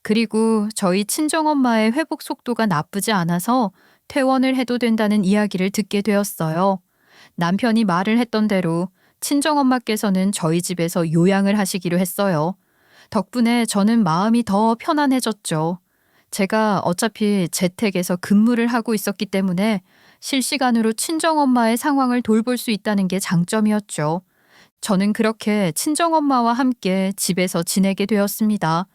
[SPEAKER 1] 그리고 저희 친정엄마의 회복 속도가 나쁘지 않아서 퇴원을 해도 된다는 이야기를 듣게 되었어요. 남편이 말을 했던 대로 친정엄마께서는 저희 집에서 요양을 하시기로 했어요. 덕분에 저는 마음이 더 편안해졌죠. 제가 어차피 재택에서 근무를 하고 있었기 때문에 실시간으로 친정엄마의 상황을 돌볼 수 있다는 게 장점이었죠. 저는 그렇게 친정엄마와 함께 집에서 지내게 되었습니다.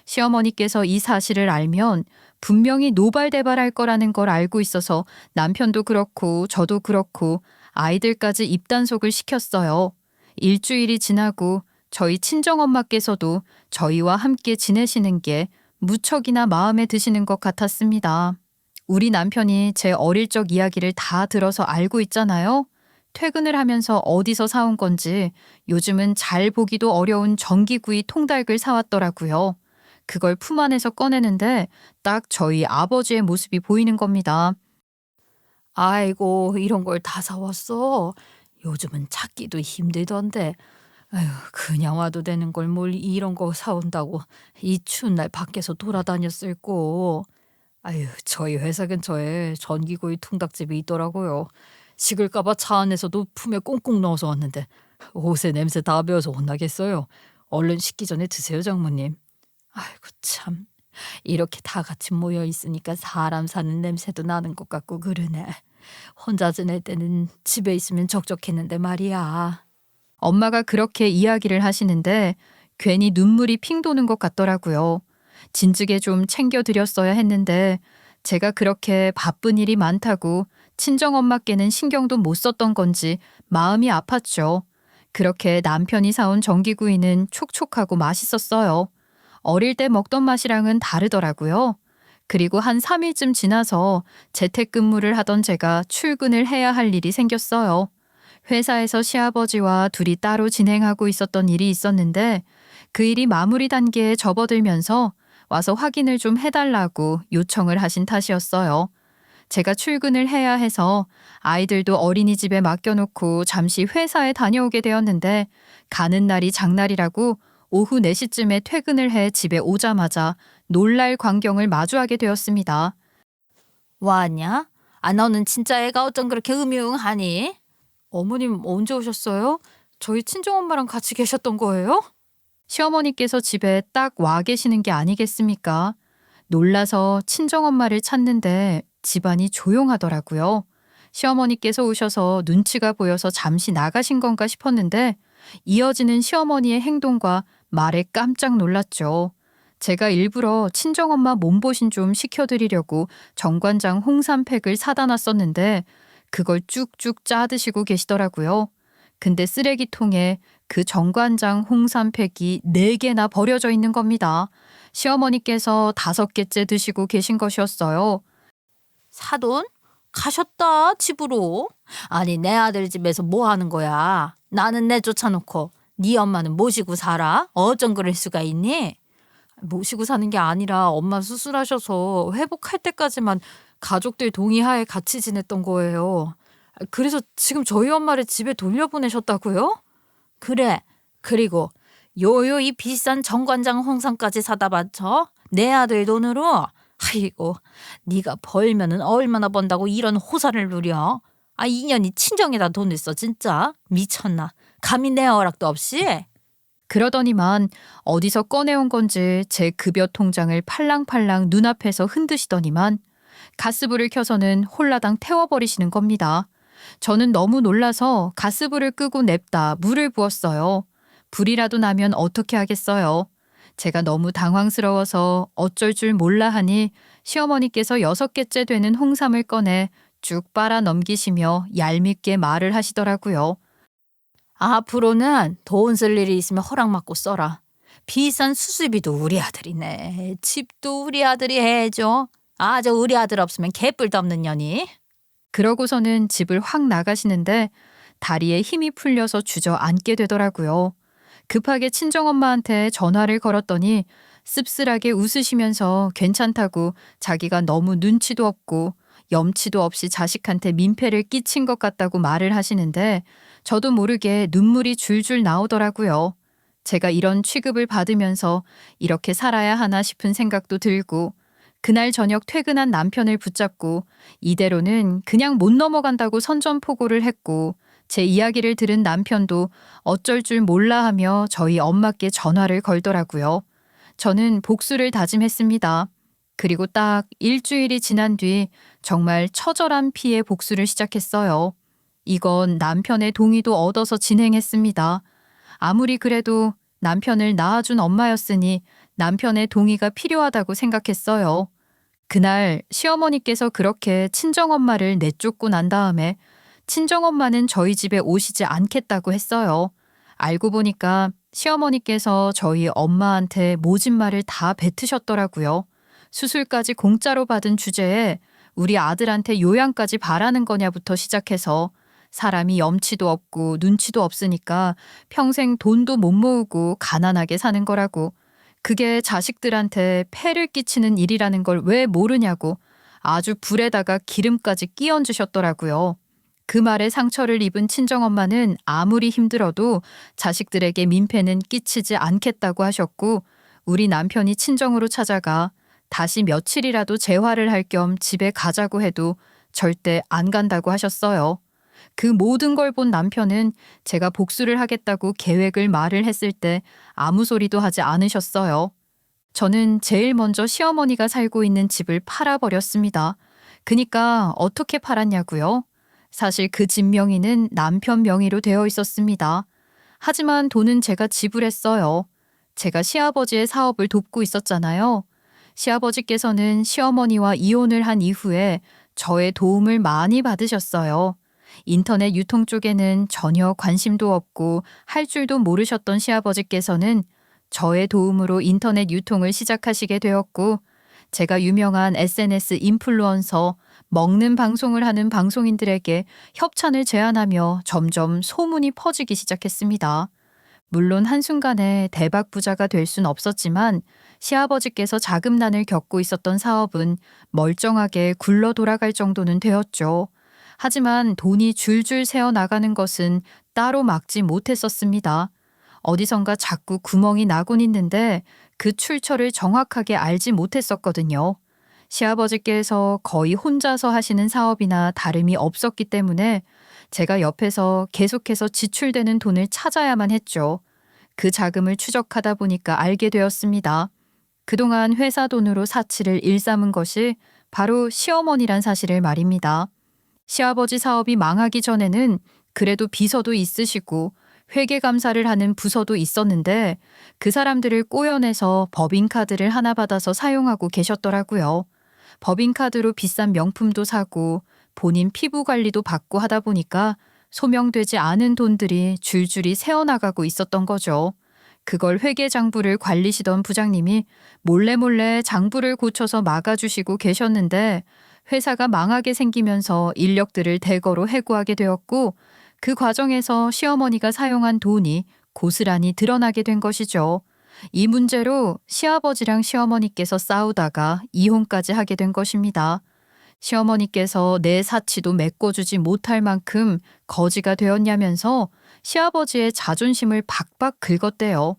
[SPEAKER 1] 시어머니께서 이 사실을 알면 분명히 노발대발할 거라는 걸 알고 있어서 남편도 그렇고 저도 그렇고 아이들까지 입단속을 시켰어요. 일주일이 지나고 저희 친정엄마께서도 저희와 함께 지내시는 게 무척이나 마음에 드시는 것 같았습니다. 우리 남편이 제 어릴 적 이야기를 다 들어서 알고 있잖아요. 퇴근을 하면서 어디서 사온 건지 요즘은 잘 보기도 어려운 전기구이 통닭을 사왔더라고요. 그걸 품 안에서 꺼내는데 딱 저희 아버지의 모습이 보이는 겁니다.
[SPEAKER 3] 아이고, 이런 걸 다 사왔어. 요즘은 찾기도 힘들던데. 아휴, 그냥 와도 되는 걸 뭘 이런 거 사온다고 이 추운 날 밖에서 돌아다녔을꼬. 아휴, 저희 회사 근처에 전기구이 통닭집이 있더라고요. 식을까봐 차 안에서도 품에 꽁꽁 넣어서 왔는데 옷에 냄새 다 배어서 혼나겠어요. 얼른 식기 전에 드세요, 장모님. 아이고 참, 이렇게 다 같이 모여 있으니까 사람 사는 냄새도 나는 것 같고 그러네. 혼자 지낼 때는 집에 있으면 적적했는데 말이야.
[SPEAKER 1] 엄마가 그렇게 이야기를 하시는데 괜히 눈물이 핑 도는 것 같더라고요. 진즉에 좀 챙겨드렸어야 했는데 제가 그렇게 바쁜 일이 많다고 친정엄마께는 신경도 못 썼던 건지 마음이 아팠죠. 그렇게 남편이 사온 전기구이는 촉촉하고 맛있었어요. 어릴 때 먹던 맛이랑은 다르더라고요. 그리고 한 3일쯤 지나서 재택근무를 하던 제가 출근을 해야 할 일이 생겼어요. 회사에서 시아버지와 둘이 따로 진행하고 있었던 일이 있었는데 그 일이 마무리 단계에 접어들면서 와서 확인을 좀 해달라고 요청을 하신 탓이었어요. 제가 출근을 해야 해서 아이들도 어린이집에 맡겨놓고 잠시 회사에 다녀오게 되었는데 가는 날이 장날이라고 오후 4시쯤에 퇴근을 해 집에 오자마자 놀랄 광경을 마주하게 되었습니다.
[SPEAKER 3] 왔냐? 아, 너는 진짜 애가 어쩜 그렇게 음흉하니?
[SPEAKER 2] 어머님 언제 오셨어요? 저희 친정엄마랑 같이 계셨던 거예요?
[SPEAKER 1] 시어머니께서 집에 딱 와 계시는 게 아니겠습니까? 놀라서 친정엄마를 찾는데 집안이 조용하더라고요. 시어머니께서 오셔서 눈치가 보여서 잠시 나가신 건가 싶었는데 이어지는 시어머니의 행동과 말에 깜짝 놀랐죠. 제가 일부러 친정엄마 몸보신 좀 시켜드리려고 정관장 홍삼팩을 사다 놨었는데 그걸 쭉쭉 짜드시고 계시더라고요. 근데 쓰레기통에 그 정관장 홍삼팩이 4개나 버려져 있는 겁니다. 시어머니께서 5개째 드시고 계신 것이었어요.
[SPEAKER 3] 사돈? 가셨다 집으로. 아니, 내 아들 집에서 뭐 하는 거야? 나는 내쫓아놓고 네 엄마는 모시고 살아? 어쩜 그럴 수가 있니?
[SPEAKER 2] 모시고 사는 게 아니라 엄마 수술하셔서 회복할 때까지만 가족들 동의하에 같이 지냈던 거예요. 그래서 지금 저희 엄마를 집에 돌려보내셨다고요?
[SPEAKER 3] 그래. 그리고 요요 이 비싼 정관장 홍삼까지 사다 바쳐? 내 아들 돈으로? 아이고, 네가 벌면은 얼마나 번다고 이런 호사를 누려? 아, 이년이 친정에다 돈을 써 진짜? 미쳤나? 감히 내 허락도 없이?
[SPEAKER 1] 그러더니만 어디서 꺼내온 건지 제 급여 통장을 팔랑팔랑 눈앞에서 흔드시더니만 가스불을 켜서는 홀라당 태워버리시는 겁니다. 저는 너무 놀라서 가스불을 끄고 냅다 물을 부었어요. 불이라도 나면 어떻게 하겠어요. 제가 너무 당황스러워서 어쩔 줄 몰라 하니 시어머니께서 6개째 되는 홍삼을 꺼내 쭉 빨아 넘기시며 얄밉게 말을 하시더라고요.
[SPEAKER 3] 앞으로는 돈 쓸 일이 있으면 허락받고 써라. 비싼 수술비도 우리 아들이 내. 집도 우리 아들이 해줘. 저 우리 아들 없으면 개뿔도 없는 년이.
[SPEAKER 1] 그러고서는 집을 확 나가시는데 다리에 힘이 풀려서 주저앉게 되더라고요. 급하게 친정엄마한테 전화를 걸었더니 씁쓸하게 웃으시면서 괜찮다고 자기가 너무 눈치도 없고 염치도 없이 자식한테 민폐를 끼친 것 같다고 말을 하시는데 저도 모르게 눈물이 줄줄 나오더라고요. 제가 이런 취급을 받으면서 이렇게 살아야 하나 싶은 생각도 들고 그날 저녁 퇴근한 남편을 붙잡고 이대로는 그냥 못 넘어간다고 선전포고를 했고 제 이야기를 들은 남편도 어쩔 줄 몰라 하며 저희 엄마께 전화를 걸더라고요. 저는 복수를 다짐했습니다. 그리고 딱 일주일이 지난 뒤 정말 처절한 피해 복수를 시작했어요. 이건 남편의 동의도 얻어서 진행했습니다. 아무리 그래도 남편을 낳아준 엄마였으니 남편의 동의가 필요하다고 생각했어요. 그날 시어머니께서 그렇게 친정엄마를 내쫓고 난 다음에 친정엄마는 저희 집에 오시지 않겠다고 했어요. 알고 보니까 시어머니께서 저희 엄마한테 모진 말을 다 뱉으셨더라고요. 수술까지 공짜로 받은 주제에 우리 아들한테 요양까지 바라는 거냐부터 시작해서 사람이 염치도 없고 눈치도 없으니까 평생 돈도 못 모으고 가난하게 사는 거라고. 그게 자식들한테 폐를 끼치는 일이라는 걸 왜 모르냐고 아주 불에다가 기름까지 끼얹으셨더라고요. 그 말에 상처를 입은 친정엄마는 아무리 힘들어도 자식들에게 민폐는 끼치지 않겠다고 하셨고 우리 남편이 친정으로 찾아가 다시 며칠이라도 재활을 할 겸 집에 가자고 해도 절대 안 간다고 하셨어요. 그 모든 걸 본 남편은 제가 복수를 하겠다고 계획을 말을 했을 때 아무 소리도 하지 않으셨어요. 저는 제일 먼저 시어머니가 살고 있는 집을 팔아버렸습니다. 그니까 어떻게 팔았냐고요? 사실 그 집 명의는 남편 명의로 되어 있었습니다. 하지만 돈은 제가 지불했어요. 제가 시아버지의 사업을 돕고 있었잖아요. 시아버지께서는 시어머니와 이혼을 한 이후에 저의 도움을 많이 받으셨어요. 인터넷 유통 쪽에는 전혀 관심도 없고 할 줄도 모르셨던 시아버지께서는 저의 도움으로 인터넷 유통을 시작하시게 되었고 제가 유명한 SNS 인플루언서, 먹는 방송을 하는 방송인들에게 협찬을 제안하며 점점 소문이 퍼지기 시작했습니다. 물론 한순간에 대박 부자가 될 순 없었지만 시아버지께서 자금난을 겪고 있었던 사업은 멀쩡하게 굴러 돌아갈 정도는 되었죠. 하지만 돈이 줄줄 새어나가는 것은 따로 막지 못했었습니다. 어디선가 자꾸 구멍이 나곤 있는데 그 출처를 정확하게 알지 못했었거든요. 시아버지께서 거의 혼자서 하시는 사업이나 다름이 없었기 때문에 제가 옆에서 계속해서 지출되는 돈을 찾아야만 했죠. 그 자금을 추적하다 보니까 알게 되었습니다. 그동안 회사 돈으로 사치를 일삼은 것이 바로 시어머니란 사실을 말입니다. 시아버지 사업이 망하기 전에는 그래도 비서도 있으시고 회계감사를 하는 부서도 있었는데 그 사람들을 꼬여내서 법인카드를 하나 받아서 사용하고 계셨더라고요. 법인카드로 비싼 명품도 사고 본인 피부 관리도 받고 하다 보니까 소명되지 않은 돈들이 줄줄이 새어나가고 있었던 거죠. 그걸 회계장부를 관리시던 부장님이 몰래 장부를 고쳐서 막아주시고 계셨는데 회사가 망하게 생기면서 인력들을 대거로 해고하게 되었고 그 과정에서 시어머니가 사용한 돈이 고스란히 드러나게 된 것이죠. 이 문제로 시아버지랑 시어머니께서 싸우다가 이혼까지 하게 된 것입니다. 시어머니께서 내 사치도 메꿔주지 못할 만큼 거지가 되었냐면서 시아버지의 자존심을 박박 긁었대요.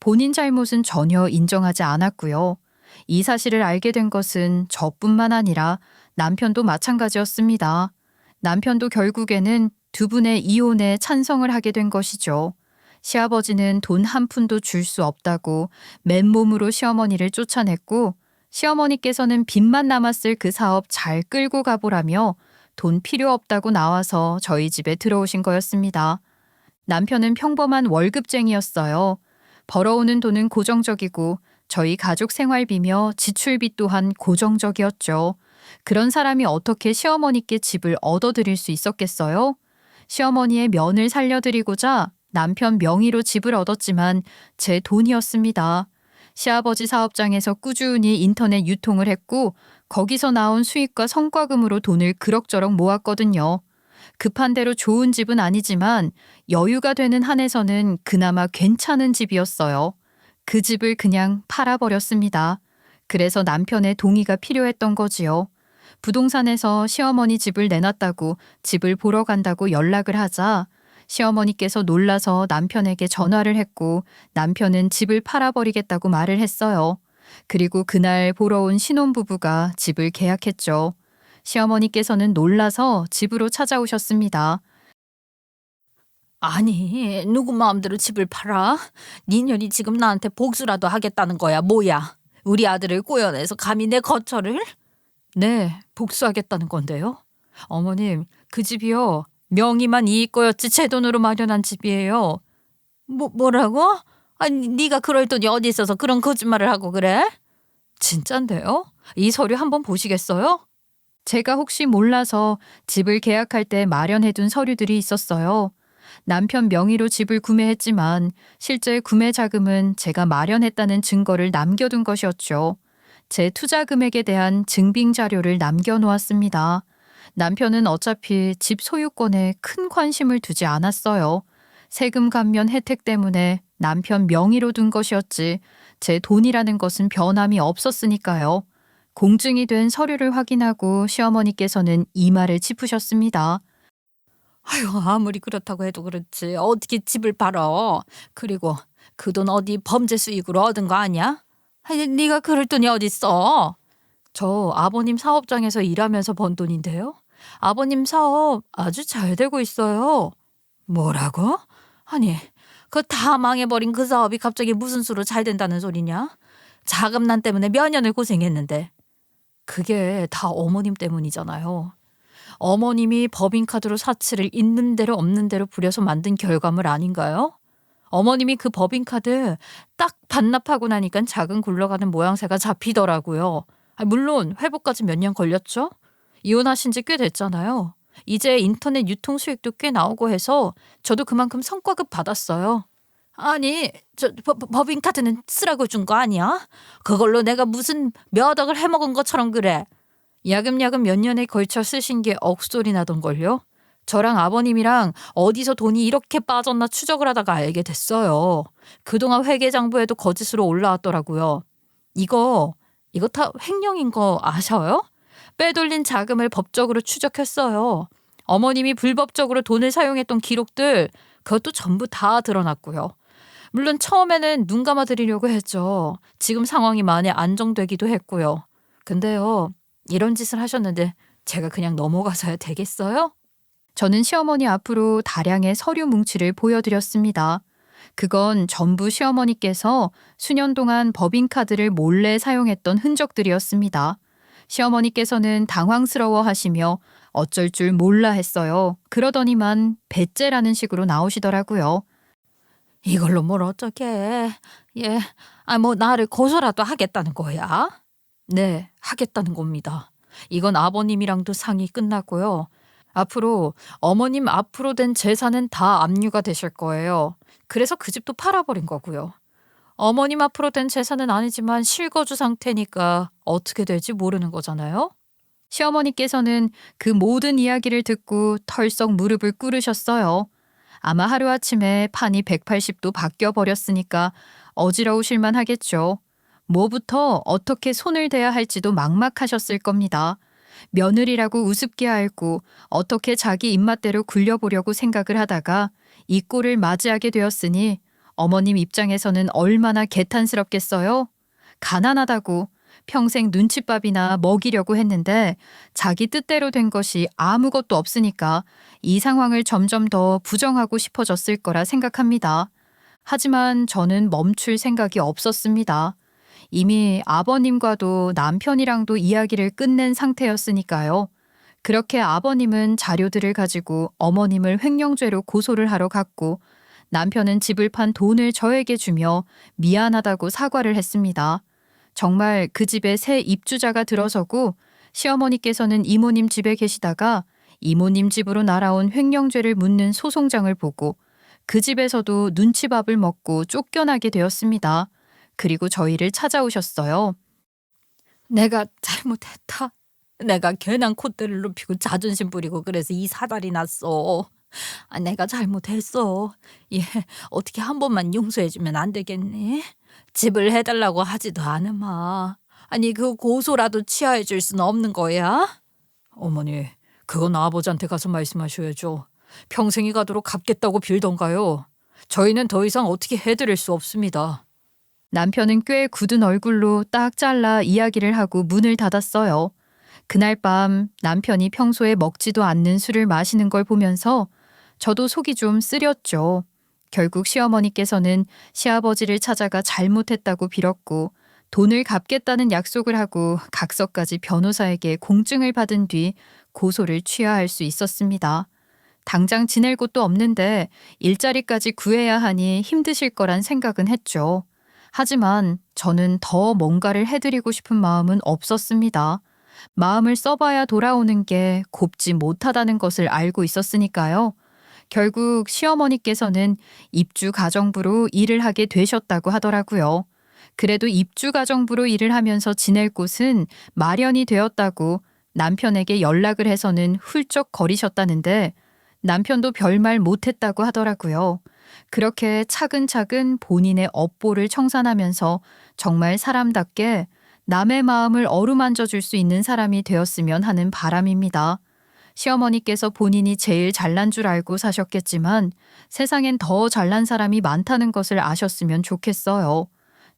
[SPEAKER 1] 본인 잘못은 전혀 인정하지 않았고요. 이 사실을 알게 된 것은 저뿐만 아니라 남편도 마찬가지였습니다. 남편도 결국에는 두 분의 이혼에 찬성을 하게 된 것이죠. 시아버지는 돈 한 푼도 줄 수 없다고 맨몸으로 시어머니를 쫓아냈고 시어머니께서는 빚만 남았을 그 사업 잘 끌고 가보라며 돈 필요 없다고 나와서 저희 집에 들어오신 거였습니다. 남편은 평범한 월급쟁이였어요. 벌어오는 돈은 고정적이고 저희 가족 생활비며 지출비 또한 고정적이었죠. 그런 사람이 어떻게 시어머니께 집을 얻어드릴 수 있었겠어요? 시어머니의 면을 살려드리고자 남편 명의로 집을 얻었지만 제 돈이었습니다. 시아버지 사업장에서 꾸준히 인터넷 유통을 했고 거기서 나온 수익과 성과금으로 돈을 그럭저럭 모았거든요. 급한 대로 좋은 집은 아니지만 여유가 되는 한에서는 그나마 괜찮은 집이었어요. 그 집을 그냥 팔아버렸습니다. 그래서 남편의 동의가 필요했던 거지요. 부동산에서 시어머니 집을 내놨다고 집을 보러 간다고 연락을 하자 시어머니께서 놀라서 남편에게 전화를 했고 남편은 집을 팔아버리겠다고 말을 했어요. 그리고 그날 보러 온 신혼부부가 집을 계약했죠. 시어머니께서는 놀라서 집으로 찾아오셨습니다.
[SPEAKER 3] 아니, 누구 마음대로 집을 팔아? 니년이 지금 나한테 복수라도 하겠다는 거야, 뭐야? 우리 아들을 꼬여내서 감히 내 거처를?
[SPEAKER 2] 네, 복수하겠다는 건데요. 어머님, 그 집이요. 명의만 이익 거였지 제 돈으로 마련한 집이에요.
[SPEAKER 3] 뭐라고? 아니, 네가 그럴 돈이 어디 있어서 그런 거짓말을 하고 그래?
[SPEAKER 2] 진짠데요? 이 서류 한번 보시겠어요?
[SPEAKER 1] 제가 혹시 몰라서 집을 계약할 때 마련해둔 서류들이 있었어요. 남편 명의로 집을 구매했지만 실제 구매 자금은 제가 마련했다는 증거를 남겨둔 것이었죠. 제 투자 금액에 대한 증빙 자료를 남겨놓았습니다. 남편은 어차피 집 소유권에 큰 관심을 두지 않았어요. 세금 감면 혜택 때문에 남편 명의로 둔 것이었지 제 돈이라는 것은 변함이 없었으니까요. 공증이 된 서류를 확인하고 시어머니께서는 이마를 짚으셨습니다.
[SPEAKER 3] 아유, 아무리 그렇다고 해도 그렇지. 어떻게 집을 팔어? 그리고 그 돈 어디 범죄 수익으로 얻은 거 아니야? 아니, 네가 그럴 돈이 어딨어?
[SPEAKER 2] 저 아버님 사업장에서 일하면서 번 돈인데요. 아버님 사업 아주 잘 되고 있어요.
[SPEAKER 3] 뭐라고? 아니, 그 다 망해버린 그 사업이 갑자기 무슨 수로 잘 된다는 소리냐? 자금난 때문에 몇 년을 고생했는데.
[SPEAKER 2] 그게 다 어머님 때문이잖아요. 어머님이 법인카드로 사치를 있는 대로 없는 대로 부려서 만든 결과물 아닌가요? 어머님이 그 법인카드 딱 반납하고 나니까 자금 굴러가는 모양새가 잡히더라고요. 물론 회복까지 몇 년 걸렸죠. 이혼하신 지 꽤 됐잖아요. 이제 인터넷 유통 수익도 꽤 나오고 해서 저도 그만큼 성과급 받았어요.
[SPEAKER 3] 아니, 저 법인카드는 쓰라고 준 거 아니야? 그걸로 내가 무슨 몇 억을 해먹은 것처럼 그래.
[SPEAKER 2] 야금야금 몇 년에 걸쳐 쓰신 게 억소리 나던걸요. 저랑 아버님이랑 어디서 돈이 이렇게 빠졌나 추적을 하다가 알게 됐어요. 그동안 회계장부에도 거짓으로 올라왔더라고요. 이거 다 횡령인 거 아셔요? 빼돌린 자금을 법적으로 추적했어요. 어머님이 불법적으로 돈을 사용했던 기록들 그것도 전부 다 드러났고요. 물론 처음에는 눈 감아 드리려고 했죠. 지금 상황이 많이 안정되기도 했고요. 근데요, 이런 짓을 하셨는데 제가 그냥 넘어가서야 되겠어요?
[SPEAKER 1] 저는 시어머니 앞으로 다량의 서류 뭉치를 보여드렸습니다. 그건 전부 시어머니께서 수년 동안 법인카드를 몰래 사용했던 흔적들이었습니다. 시어머니께서는 당황스러워 하시며 어쩔 줄 몰라 했어요. 그러더니만 배째라는 식으로 나오시더라고요.
[SPEAKER 3] 이걸로 뭘 어쩌게. 예, 뭐 나를 고소라도 하겠다는 거야?
[SPEAKER 2] 네, 하겠다는 겁니다. 이건 아버님이랑도 상의 끝났고요. 앞으로 어머님 앞으로 된 재산은 다 압류가 되실 거예요. 그래서 그 집도 팔아버린 거고요. 어머님 앞으로 된 재산은 아니지만 실거주 상태니까 어떻게 될지 모르는 거잖아요.
[SPEAKER 1] 시어머니께서는 그 모든 이야기를 듣고 털썩 무릎을 꿇으셨어요. 아마 하루아침에 판이 180도 바뀌어 버렸으니까 어지러우실만 하겠죠. 뭐부터 어떻게 손을 대야 할지도 막막하셨을 겁니다. 며느리라고 우습게 앓고 어떻게 자기 입맛대로 굴려보려고 생각을 하다가 이 꼴을 맞이하게 되었으니 어머님 입장에서는 얼마나 개탄스럽겠어요? 가난하다고 평생 눈칫밥이나 먹이려고 했는데 자기 뜻대로 된 것이 아무것도 없으니까 이 상황을 점점 더 부정하고 싶어졌을 거라 생각합니다. 하지만 저는 멈출 생각이 없었습니다. 이미 아버님과도 남편이랑도 이야기를 끝낸 상태였으니까요. 그렇게 아버님은 자료들을 가지고 어머님을 횡령죄로 고소를 하러 갔고 남편은 집을 판 돈을 저에게 주며 미안하다고 사과를 했습니다. 정말 그 집에 새 입주자가 들어서고 시어머니께서는 이모님 집에 계시다가 이모님 집으로 날아온 횡령죄를 묻는 소송장을 보고 그 집에서도 눈치밥을 먹고 쫓겨나게 되었습니다. 그리고 저희를 찾아오셨어요.
[SPEAKER 3] 내가 잘못했다. 내가 괜한 콧대를 높이고 자존심 부리고 그래서 이 사달이 났어. 내가 잘못했어. 얘 어떻게 한 번만 용서해주면 안 되겠니? 집을 해달라고 하지도 않으마. 아니 그 고소라도 취하해줄 수는 없는 거야?
[SPEAKER 2] 어머니, 그건 아버지한테 가서 말씀하셔야죠. 평생이 가도록 갚겠다고 빌던가요. 저희는 더 이상 어떻게 해드릴 수 없습니다.
[SPEAKER 1] 남편은 꽤 굳은 얼굴로 딱 잘라 이야기를 하고 문을 닫았어요. 그날 밤 남편이 평소에 먹지도 않는 술을 마시는 걸 보면서 저도 속이 좀 쓰렸죠. 결국 시어머니께서는 시아버지를 찾아가 잘못했다고 빌었고 돈을 갚겠다는 약속을 하고 각서까지 변호사에게 공증을 받은 뒤 고소를 취하할 수 있었습니다. 당장 지낼 곳도 없는데 일자리까지 구해야 하니 힘드실 거란 생각은 했죠. 하지만 저는 더 뭔가를 해드리고 싶은 마음은 없었습니다. 마음을 써봐야 돌아오는 게 곱지 못하다는 것을 알고 있었으니까요. 결국 시어머니께서는 입주가정부로 일을 하게 되셨다고 하더라고요. 그래도 입주가정부로 일을 하면서 지낼 곳은 마련이 되었다고 남편에게 연락을 해서는 훌쩍 거리셨다는데 남편도 별말 못했다고 하더라고요. 그렇게 차근차근 본인의 업보를 청산하면서 정말 사람답게 남의 마음을 어루만져 줄 수 있는 사람이 되었으면 하는 바람입니다. 시어머니께서 본인이 제일 잘난 줄 알고 사셨겠지만 세상엔 더 잘난 사람이 많다는 것을 아셨으면 좋겠어요.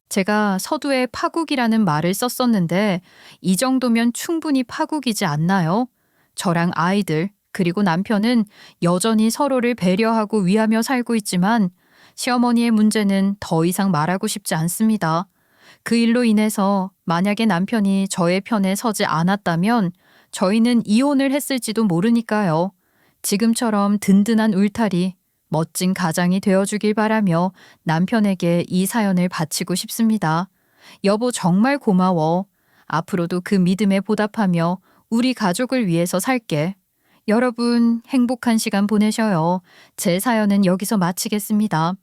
[SPEAKER 1] 제가 서두에 파국이라는 말을 썼었는데 이 정도면 충분히 파국이지 않나요? 저랑 아이들 그리고 남편은 여전히 서로를 배려하고 위하며 살고 있지만 시어머니의 문제는 더 이상 말하고 싶지 않습니다. 그 일로 인해서 만약에 남편이 저의 편에 서지 않았다면 저희는 이혼을 했을지도 모르니까요. 지금처럼 든든한 울타리, 멋진 가장이 되어주길 바라며 남편에게 이 사연을 바치고 싶습니다. 여보 정말 고마워. 앞으로도 그 믿음에 보답하며 우리 가족을 위해서 살게. 여러분 행복한 시간 보내셔요. 제 사연은 여기서 마치겠습니다.